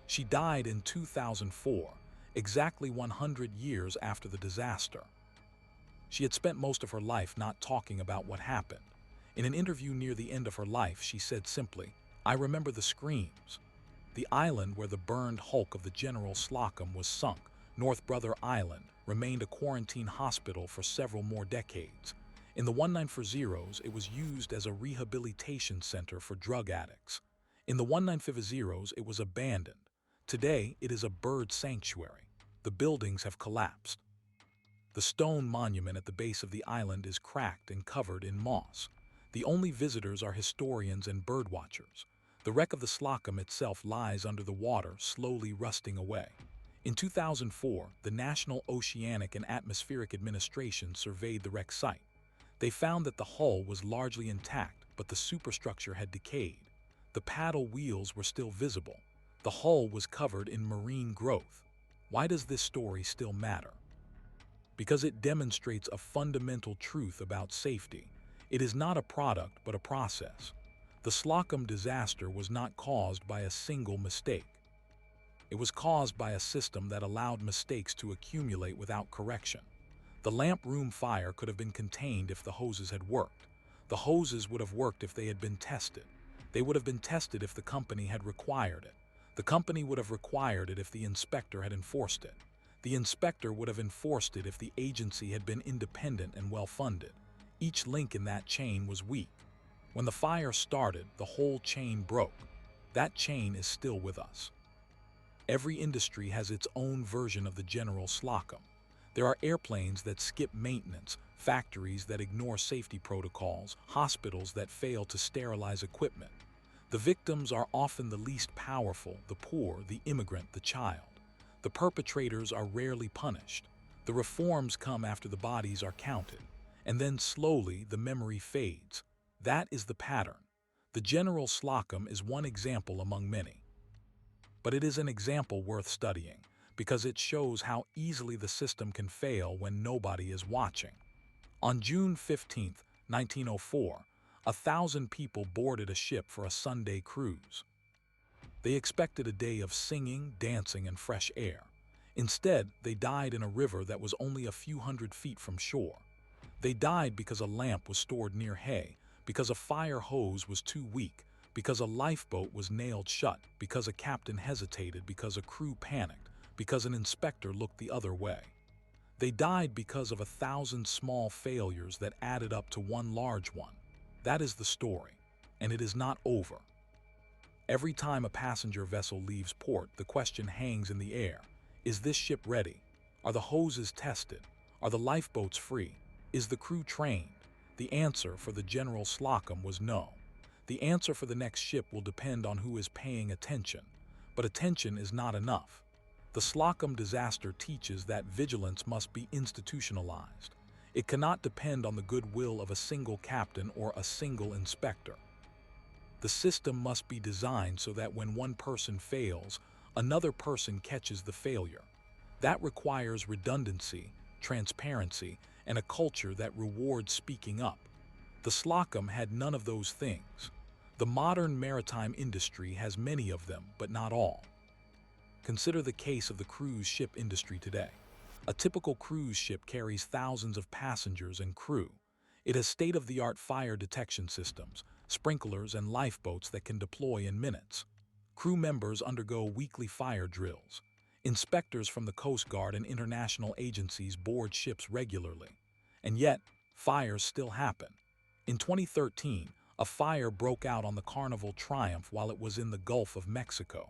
She died in 2004, exactly 100 years after the disaster. She had spent most of her life not talking about what happened. In an interview near the end of her life, she said simply, "I remember the screams." The island where the burned hulk of the General Slocum was sunk, North Brother Island, remained a quarantine hospital for several more decades. In the 1940s, it was used as a rehabilitation center for drug addicts. In the 1950s, it was abandoned. Today, it is a bird sanctuary. The buildings have collapsed. The stone monument at the base of the island is cracked and covered in moss. The only visitors are historians and birdwatchers. The wreck of the Slocum itself lies under the water, slowly rusting away. In 2004, the National Oceanic and Atmospheric Administration surveyed the wreck site. They found that the hull was largely intact, but the superstructure had decayed. The paddle wheels were still visible. The hull was covered in marine growth. Why does this story still matter? Because it demonstrates a fundamental truth about safety. It is not a product, but a process. The Slocum disaster was not caused by a single mistake. It was caused by a system that allowed mistakes to accumulate without correction. The lamp room fire could have been contained if the hoses had worked. The hoses would have worked if they had been tested. They would have been tested if the company had required it. The company would have required it if the inspector had enforced it. The inspector would have enforced it if the agency had been independent and well-funded. Each link in that chain was weak. When the fire started, the whole chain broke. That chain is still with us. Every industry has its own version of the General Slocum. There are airplanes that skip maintenance, factories that ignore safety protocols, hospitals that fail to sterilize equipment. The victims are often the least powerful, the poor, the immigrant, the child. The perpetrators are rarely punished. The reforms come after the bodies are counted, and then slowly the memory fades. That is the pattern. The General Slocum is one example among many. But it is an example worth studying, because it shows how easily the system can fail when nobody is watching. On June 15, 1904, 1,000 people boarded a ship for a Sunday cruise. They expected a day of singing, dancing, and fresh air. Instead, they died in a river that was only a few hundred feet from shore. They died because a lamp was stored near hay, because a fire hose was too weak, because a lifeboat was nailed shut, because a captain hesitated, because a crew panicked, because an inspector looked the other way. They died because of 1,000 small failures that added up to one large one. That is the story, and it is not over. Every time a passenger vessel leaves port, the question hangs in the air. Is this ship ready? Are the hoses tested? Are the lifeboats free? Is the crew trained? The answer for the General Slocum was no. The answer for the next ship will depend on who is paying attention. But attention is not enough. The Slocum disaster teaches that vigilance must be institutionalized. It cannot depend on the goodwill of a single captain or a single inspector. The system must be designed so that when one person fails, another person catches the failure. That requires redundancy, transparency, and a culture that rewards speaking up. The Slocum had none of those things. The modern maritime industry has many of them, but not all. Consider the case of the cruise ship industry today. A typical cruise ship carries thousands of passengers and crew. It has state-of-the-art fire detection systems, sprinklers, and lifeboats that can deploy in minutes. Crew members undergo weekly fire drills. Inspectors from the Coast Guard and international agencies board ships regularly. And yet, fires still happen. In 2013, a fire broke out on the Carnival Triumph while it was in the Gulf of Mexico.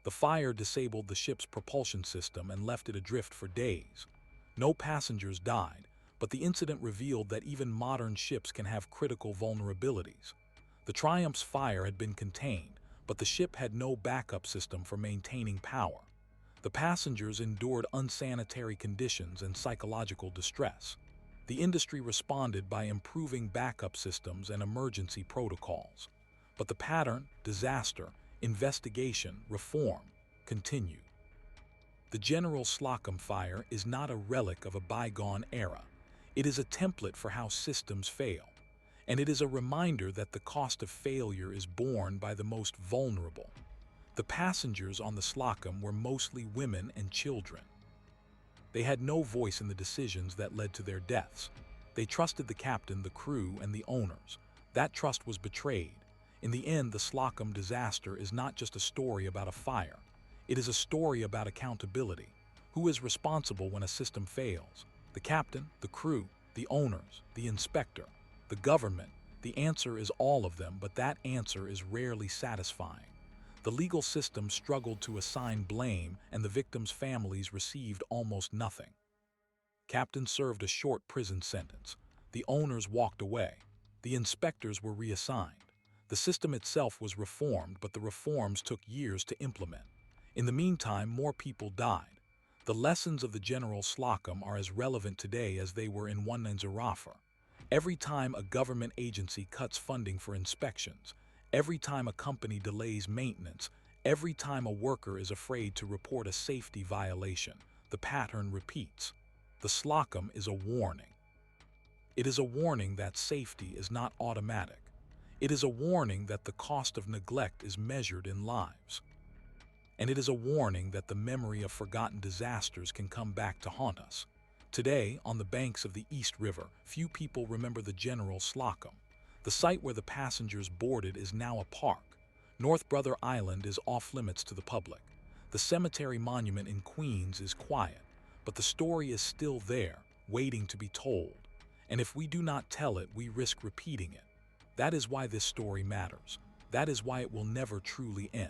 The fire disabled the ship's propulsion system and left it adrift for days. No passengers died, but the incident revealed that even modern ships can have critical vulnerabilities. The Triumph's fire had been contained, but the ship had no backup system for maintaining power. The passengers endured unsanitary conditions and psychological distress. The industry responded by improving backup systems and emergency protocols. But the pattern, disaster, investigation, reform, continued. The General Slocum Fire is not a relic of a bygone era. It is a template for how systems fail, and it is a reminder that the cost of failure is borne by the most vulnerable. The passengers on the Slocum were mostly women and children. They had no voice in the decisions that led to their deaths. They trusted the captain, the crew, and the owners. That trust was betrayed. In the end, the Slocum disaster is not just a story about a fire. It is a story about accountability. Who is responsible when a system fails? The captain, the crew, the owners, the inspector, the government. The answer is all of them, but that answer is rarely satisfying. The legal system struggled to assign blame, and the victims' families received almost nothing. Captain served a short prison sentence. The owners walked away. The inspectors were reassigned. The system itself was reformed, but the reforms took years to implement. In the meantime, more people died. The lessons of the General Slocum are as relevant today as they were in 1904. Every time a government agency cuts funding for inspections, every time a company delays maintenance, every time a worker is afraid to report a safety violation, the pattern repeats. The Slocum is a warning. It is a warning that safety is not automatic. It is a warning that the cost of neglect is measured in lives. And it is a warning that the memory of forgotten disasters can come back to haunt us. Today, on the banks of the East River, few people remember the General Slocum. The site where the passengers boarded is now a park. North Brother Island is off-limits to the public. The cemetery monument in Queens is quiet, but the story is still there, waiting to be told. And if we do not tell it, we risk repeating it. That is why this story matters. That is why it will never truly end.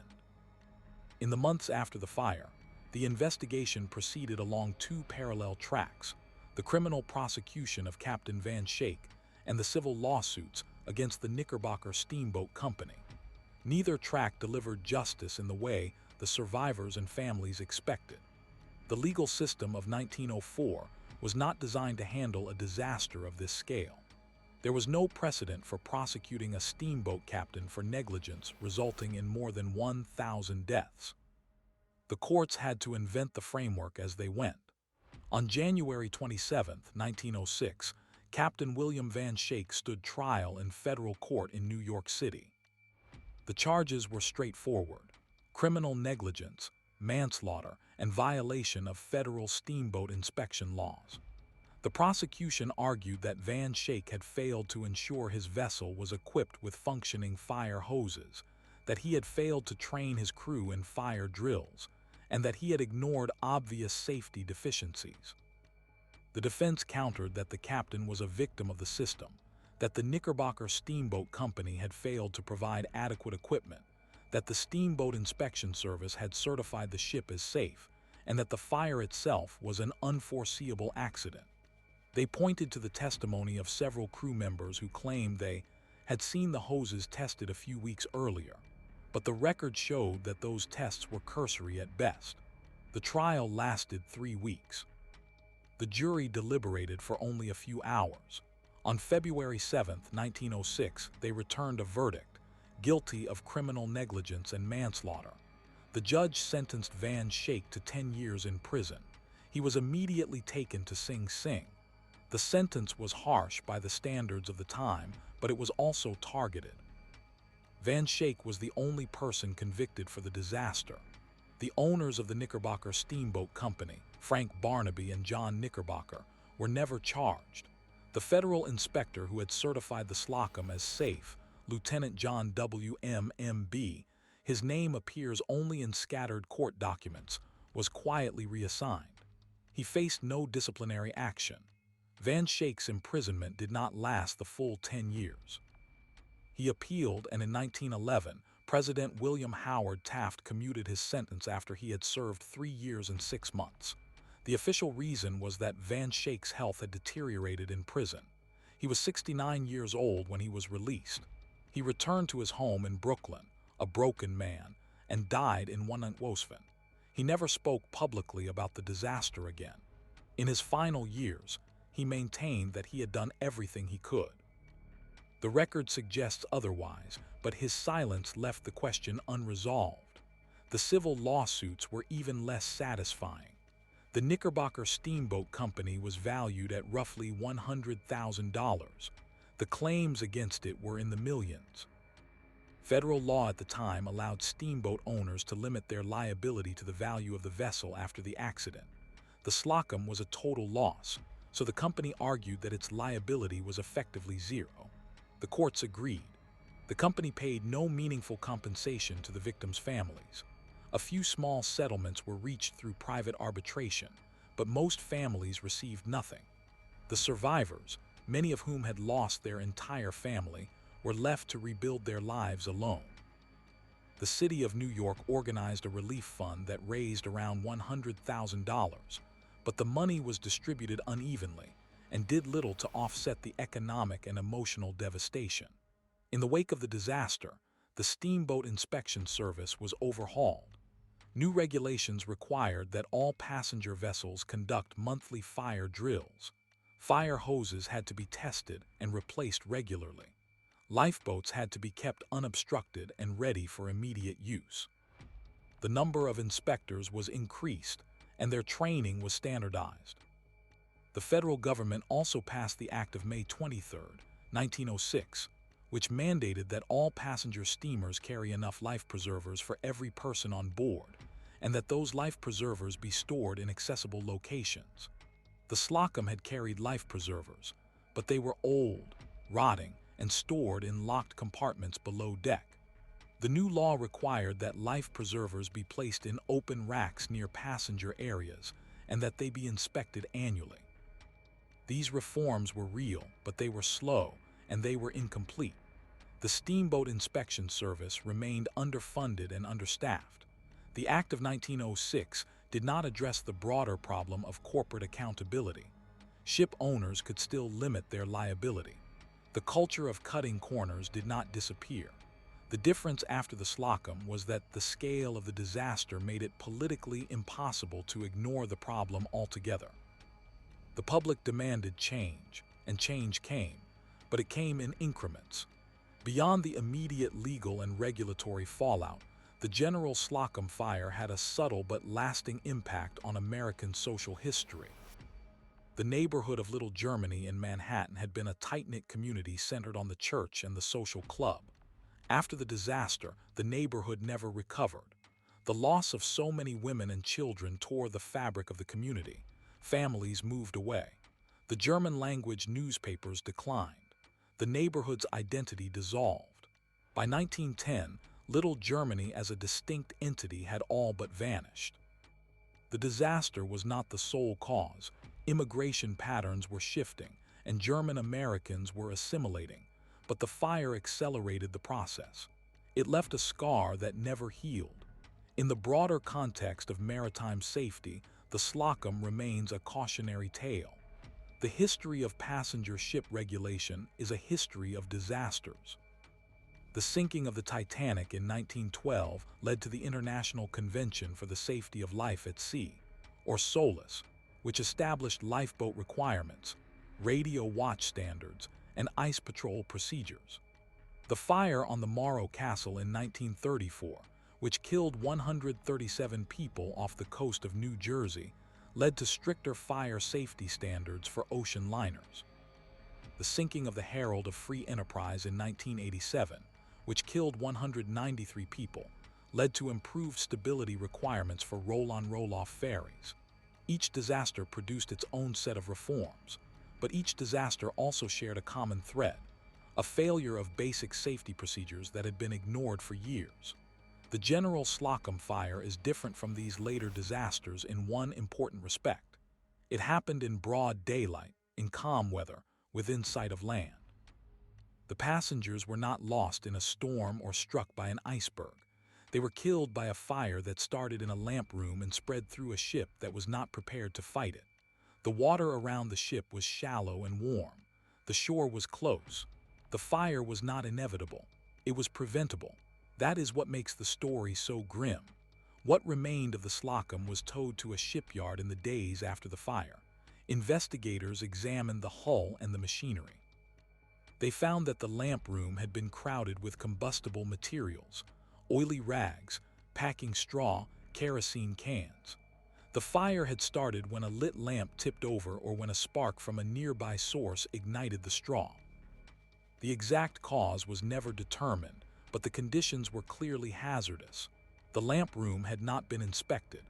In the months after the fire, the investigation proceeded along two parallel tracks: the criminal prosecution of Captain Van Schaik and the civil lawsuits against the Knickerbocker Steamboat Company. Neither track delivered justice in the way the survivors and families expected. The legal system of 1904 was not designed to handle a disaster of this scale. There was no precedent for prosecuting a steamboat captain for negligence resulting in more than 1,000 deaths. The courts had to invent the framework as they went. On January 27, 1906, Captain William Van Schaik stood trial in federal court in New York City. The charges were straightforward: criminal negligence, manslaughter, and violation of federal steamboat inspection laws. The prosecution argued that Van Schaik had failed to ensure his vessel was equipped with functioning fire hoses, that he had failed to train his crew in fire drills, and that he had ignored obvious safety deficiencies. The defense countered that the captain was a victim of the system, that the Knickerbocker Steamboat Company had failed to provide adequate equipment, that the Steamboat Inspection Service had certified the ship as safe, and that the fire itself was an unforeseeable accident. They pointed to the testimony of several crew members who claimed they had seen the hoses tested a few weeks earlier, but the record showed that those tests were cursory at best. The trial lasted 3 weeks. The jury deliberated for only a few hours. On February 7, 1906, they returned a verdict, guilty of criminal negligence and manslaughter. The judge sentenced Van Schaik to 10 years in prison. He was immediately taken to Sing Sing. The sentence was harsh by the standards of the time, but it was also targeted. Van Schaik was the only person convicted for the disaster. The owners of the Knickerbocker Steamboat Company, Frank Barnaby and John Knickerbocker, were never charged. The federal inspector who had certified the Slocum as safe, Lieutenant John W. M.B., his name appears only in scattered court documents, was quietly reassigned. He faced no disciplinary action. Van Schaik's imprisonment did not last the full 10 years. He appealed, and in 1911, President William Howard Taft commuted his sentence after he had served 3 years and 6 months. The official reason was that Van Schaik's health had deteriorated in prison. He was 69 years old when he was released. He returned to his home in Brooklyn, a broken man, and died in Wonantwosven. He never spoke publicly about the disaster again. In his final years, he maintained that he had done everything he could. The record suggests otherwise, but his silence left the question unresolved. The civil lawsuits were even less satisfying. The Knickerbocker Steamboat Company was valued at roughly $100,000. The claims against it were in the millions. Federal law at the time allowed steamboat owners to limit their liability to the value of the vessel after the accident. The Slocum was a total loss, so the company argued that its liability was effectively zero. The courts agreed. The company paid no meaningful compensation to the victims' families. A few small settlements were reached through private arbitration, but most families received nothing. The survivors, many of whom had lost their entire family, were left to rebuild their lives alone. The city of New York organized a relief fund that raised around $100,000, but the money was distributed unevenly and did little to offset the economic and emotional devastation. In the wake of the disaster, the Steamboat Inspection Service was overhauled. New regulations required that all passenger vessels conduct monthly fire drills. Fire hoses had to be tested and replaced regularly. Lifeboats had to be kept unobstructed and ready for immediate use. The number of inspectors was increased, and their training was standardized. The federal government also passed the Act of May 23, 1906, which mandated that all passenger steamers carry enough life preservers for every person on board, and that those life preservers be stored in accessible locations. The Slocum had carried life preservers, but they were old, rotting, and stored in locked compartments below deck. The new law required that life preservers be placed in open racks near passenger areas and that they be inspected annually. These reforms were real, but they were slow, and they were incomplete. The Steamboat Inspection Service remained underfunded and understaffed. The Act of 1906 did not address the broader problem of corporate accountability. Ship owners could still limit their liability. The culture of cutting corners did not disappear. The difference after the Slocum was that the scale of the disaster made it politically impossible to ignore the problem altogether. The public demanded change, and change came, but it came in increments. Beyond the immediate legal and regulatory fallout, the General Slocum Fire had a subtle but lasting impact on American social history. The neighborhood of Little Germany in Manhattan had been a tight-knit community centered on the church and the social club. After the disaster, the neighborhood never recovered. The loss of so many women and children tore the fabric of the community. Families moved away. The German-language newspapers declined. The neighborhood's identity dissolved. By 1910, Little Germany as a distinct entity had all but vanished. The disaster was not the sole cause. Immigration patterns were shifting, and German Americans were assimilating, but the fire accelerated the process. It left a scar that never healed. In the broader context of maritime safety, the Slocum remains a cautionary tale. The history of passenger ship regulation is a history of disasters. The sinking of the Titanic in 1912 led to the International Convention for the Safety of Life at Sea, or SOLAS, which established lifeboat requirements, radio watch standards, and ice patrol procedures. The fire on the Morro Castle in 1934, which killed 137 people off the coast of New Jersey, led to stricter fire safety standards for ocean liners. The sinking of the Herald of Free Enterprise in 1987, which killed 193 people, led to improved stability requirements for roll-on roll-off ferries. Each disaster produced its own set of reforms, but each disaster also shared a common thread: a failure of basic safety procedures that had been ignored for years. The General Slocum Fire is different from these later disasters in one important respect. It happened in broad daylight, in calm weather, within sight of land. The passengers were not lost in a storm or struck by an iceberg. They were killed by a fire that started in a lamp room and spread through a ship that was not prepared to fight it. The water around the ship was shallow and warm. The shore was close. The fire was not inevitable. It was preventable. That is what makes the story so grim. What remained of the Slocum was towed to a shipyard in the days after the fire. Investigators examined the hull and the machinery. They found that the lamp room had been crowded with combustible materials, oily rags, packing straw, kerosene cans. The fire had started when a lit lamp tipped over or when a spark from a nearby source ignited the straw. The exact cause was never determined, but the conditions were clearly hazardous. The lamp room had not been inspected.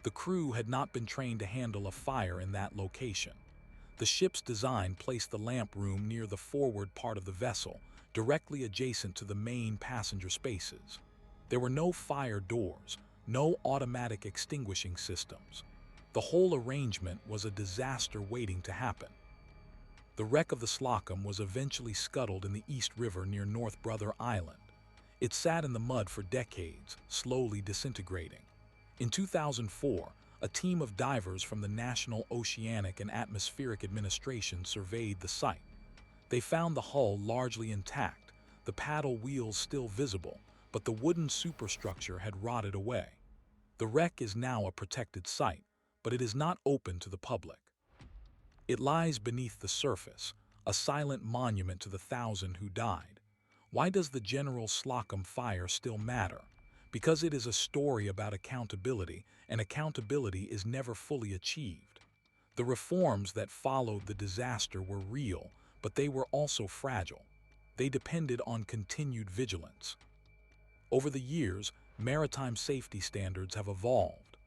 The crew had not been trained to handle a fire in that location. The ship's design placed the lamp room near the forward part of the vessel, directly adjacent to the main passenger spaces. There were no fire doors, no automatic extinguishing systems. The whole arrangement was a disaster waiting to happen. The wreck of the Slocum was eventually scuttled in the East River near North Brother Island. It sat in the mud for decades, slowly disintegrating. In 2004, a team of divers from the National Oceanic and Atmospheric Administration surveyed the site. They found the hull largely intact, the paddle wheels still visible, but the wooden superstructure had rotted away. The wreck is now a protected site, but it is not open to the public. It lies beneath the surface, a silent monument to the 1,000 who died. Why does the General Slocum Fire still matter? Because it is a story about accountability, and accountability is never fully achieved. The reforms that followed the disaster were real, but they were also fragile. They depended on continued vigilance. Over the years, maritime safety standards have evolved.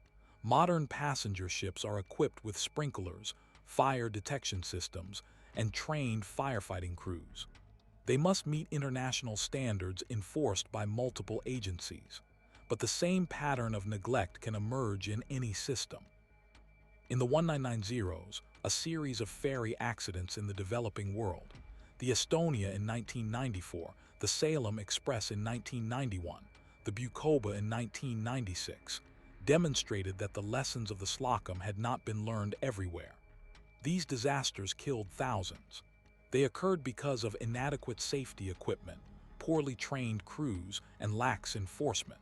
Modern passenger ships are equipped with sprinklers, fire detection systems, and trained firefighting crews. They must meet international standards enforced by multiple agencies. But the same pattern of neglect can emerge in any system. In the 1990s, a series of ferry accidents in the developing world, the Estonia in 1994, the Salem Express in 1991, the Bukoba in 1996, demonstrated that the lessons of the Slocum had not been learned everywhere. These disasters killed thousands. They occurred because of inadequate safety equipment, poorly trained crews, and lax enforcement.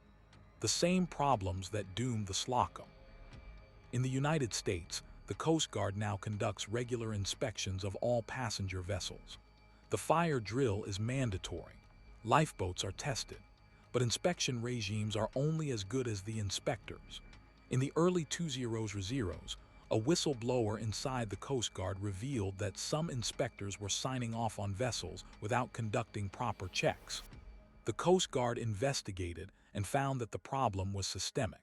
The same problems that doomed the Slocum. In the United States, the Coast Guard now conducts regular inspections of all passenger vessels. The fire drill is mandatory. Lifeboats are tested, but inspection regimes are only as good as the inspectors. In the early 2000s, a whistleblower inside the Coast Guard revealed that some inspectors were signing off on vessels without conducting proper checks. The Coast Guard investigated and found that the problem was systemic.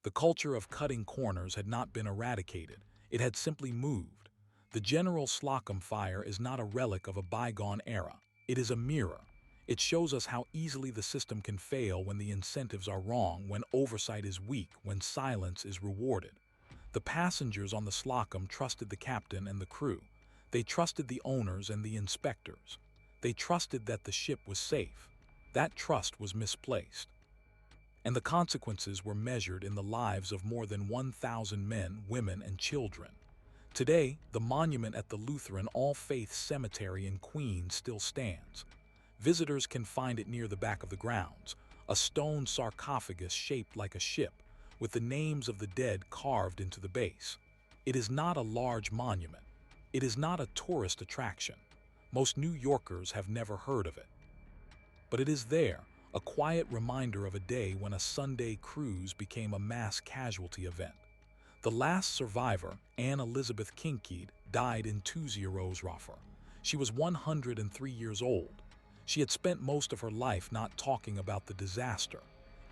The culture of cutting corners had not been eradicated, it had simply moved. The General Slocum Fire is not a relic of a bygone era. It is a mirror. It shows us how easily the system can fail when the incentives are wrong, when oversight is weak, when silence is rewarded. The passengers on the Slocum trusted the captain and the crew. They trusted the owners and the inspectors. They trusted that the ship was safe. That trust was misplaced. And the consequences were measured in the lives of more than 1,000 men, women, and children. Today, the monument at the Lutheran All-Faith Cemetery in Queens still stands. Visitors can find it near the back of the grounds, a stone sarcophagus shaped like a ship, with the names of the dead carved into the base. It is not a large monument. It is not a tourist attraction. Most New Yorkers have never heard of it. But it is there, a quiet reminder of a day when a Sunday cruise became a mass casualty event. The last survivor, Anne Elizabeth Kincaid, died in Tuesierosraffer. She was 103 years old. She had spent most of her life not talking about the disaster.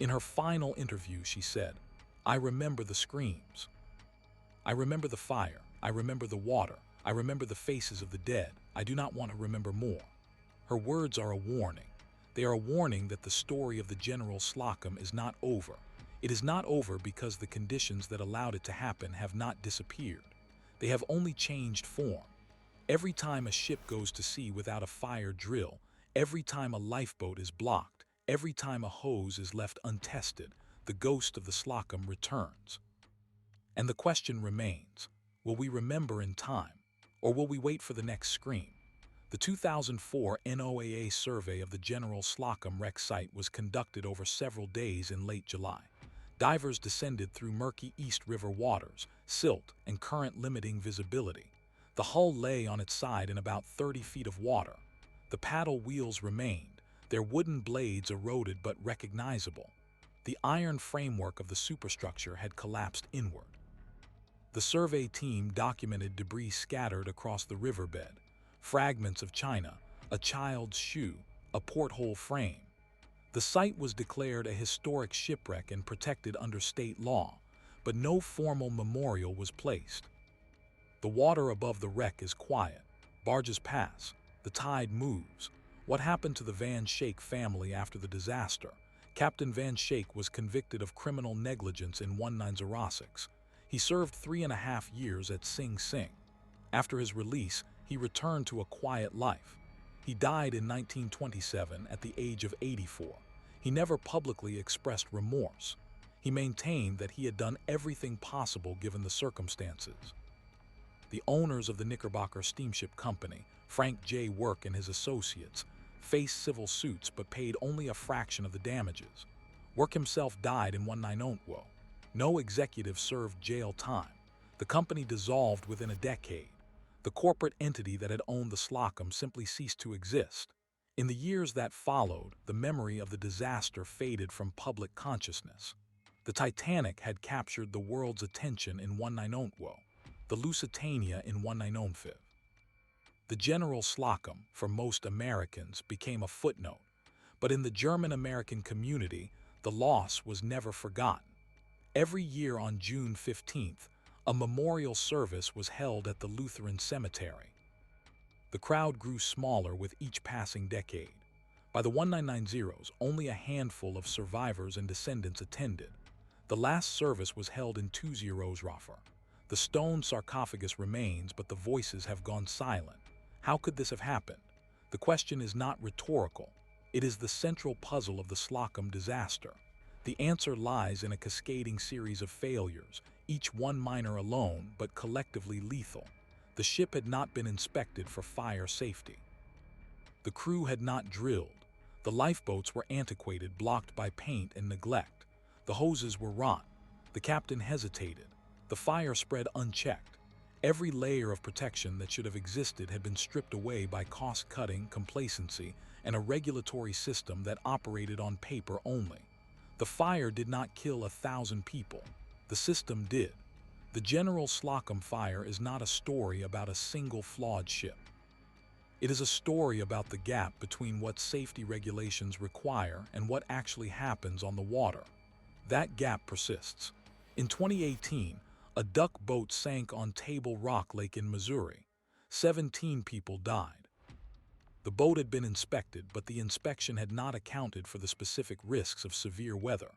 In her final interview, she said, "I remember the screams. I remember the fire. I remember the water. I remember the faces of the dead. I do not want to remember more." Her words are a warning. They are a warning that the story of the General Slocum is not over. It is not over because the conditions that allowed it to happen have not disappeared. They have only changed form. Every time a ship goes to sea without a fire drill, every time a lifeboat is blocked, every time a hose is left untested, the ghost of the Slocum returns. And the question remains, will we remember in time, or will we wait for the next scream? The 2004 NOAA survey of the General Slocum wreck site was conducted over several days in late July. Divers descended through murky East River waters, silt, and current-limiting visibility. The hull lay on its side in about 30 feet of water. The paddle wheels remained, their wooden blades eroded but recognizable. The iron framework of the superstructure had collapsed inward. The survey team documented debris scattered across the riverbed, fragments of china, a child's shoe, a porthole frame. The site was declared a historic shipwreck and protected under state law, but no formal memorial was placed. The water above the wreck is quiet. Barges pass. The tide moves. What happened to the Van Schaik family after the disaster? Captain Van Schaik was convicted of criminal negligence in 1906. He served 3.5 years at Sing Sing. After his release, he returned to a quiet life. He died in 1927 at the age of 84. He never publicly expressed remorse. He maintained that he had done everything possible given the circumstances. The owners of the Knickerbocker Steamship Company, Frank J. Work and his associates, faced civil suits but paid only a fraction of the damages. Work himself died in 1908. No executive served jail time. The company dissolved within a decade. The corporate entity that had owned the Slocum simply ceased to exist. In the years that followed, the memory of the disaster faded from public consciousness. The Titanic had captured the world's attention in 1908, the Lusitania in 1905. The General Slocum, for most Americans, became a footnote, but in the German-American community, the loss was never forgotten. Every year on June 15th, a memorial service was held at the Lutheran Cemetery. The crowd grew smaller with each passing decade. By the 1990s, only a handful of survivors and descendants attended. The last service was held in Tuesierosraffer. The stone sarcophagus remains, but the voices have gone silent. How could this have happened? The question is not rhetorical. It is the central puzzle of the Slocum disaster. The answer lies in a cascading series of failures, each one minor alone, but collectively lethal. The ship had not been inspected for fire safety. The crew had not drilled. The lifeboats were antiquated, blocked by paint and neglect. The hoses were rotten. The captain hesitated. The fire spread unchecked. Every layer of protection that should have existed had been stripped away by cost-cutting, complacency, and a regulatory system that operated on paper only. The fire did not kill 1,000 people. The system did. The General Slocum Fire is not a story about a single flawed ship. It is a story about the gap between what safety regulations require and what actually happens on the water. That gap persists. In 2018, a duck boat sank on Table Rock Lake in Missouri. 17 people died. The boat had been inspected, but the inspection had not accounted for the specific risks of severe weather.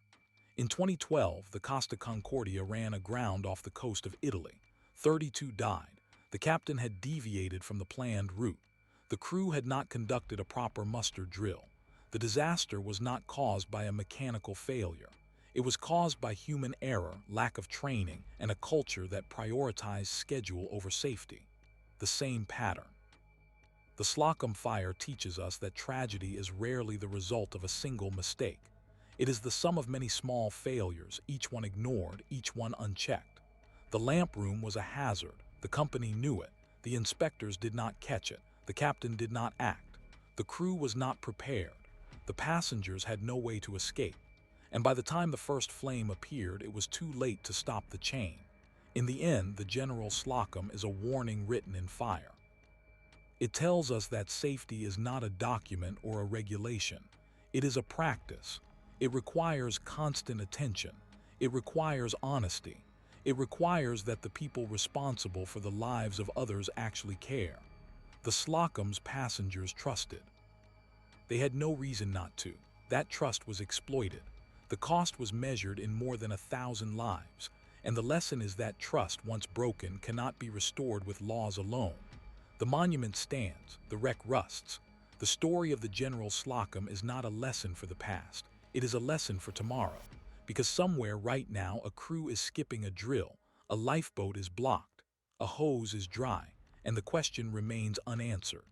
In 2012, the Costa Concordia ran aground off the coast of Italy. 32 died. The captain had deviated from the planned route. The crew had not conducted a proper muster drill. The disaster was not caused by a mechanical failure. It was caused by human error, lack of training, and a culture that prioritized schedule over safety. The same pattern. The Slocum Fire teaches us that tragedy is rarely the result of a single mistake. It is the sum of many small failures, each one ignored, each one unchecked. The lamp room was a hazard. The company knew it. The inspectors did not catch it. The captain did not act. The crew was not prepared. The passengers had no way to escape. And by the time the first flame appeared, it was too late to stop the chain. In the end, the General Slocum is a warning written in fire. It tells us that safety is not a document or a regulation. It is a practice. It requires constant attention. It requires honesty. It requires that the people responsible for the lives of others actually care. The Slocum's passengers trusted. They had no reason not to. That trust was exploited. The cost was measured in more than 1,000 lives, and the lesson is that trust, once broken, cannot be restored with laws alone. The monument stands, the wreck rusts. The story of the General Slocum is not a lesson for the past. It is a lesson for tomorrow, because somewhere right now a crew is skipping a drill, a lifeboat is blocked, a hose is dry, and the question remains unanswered.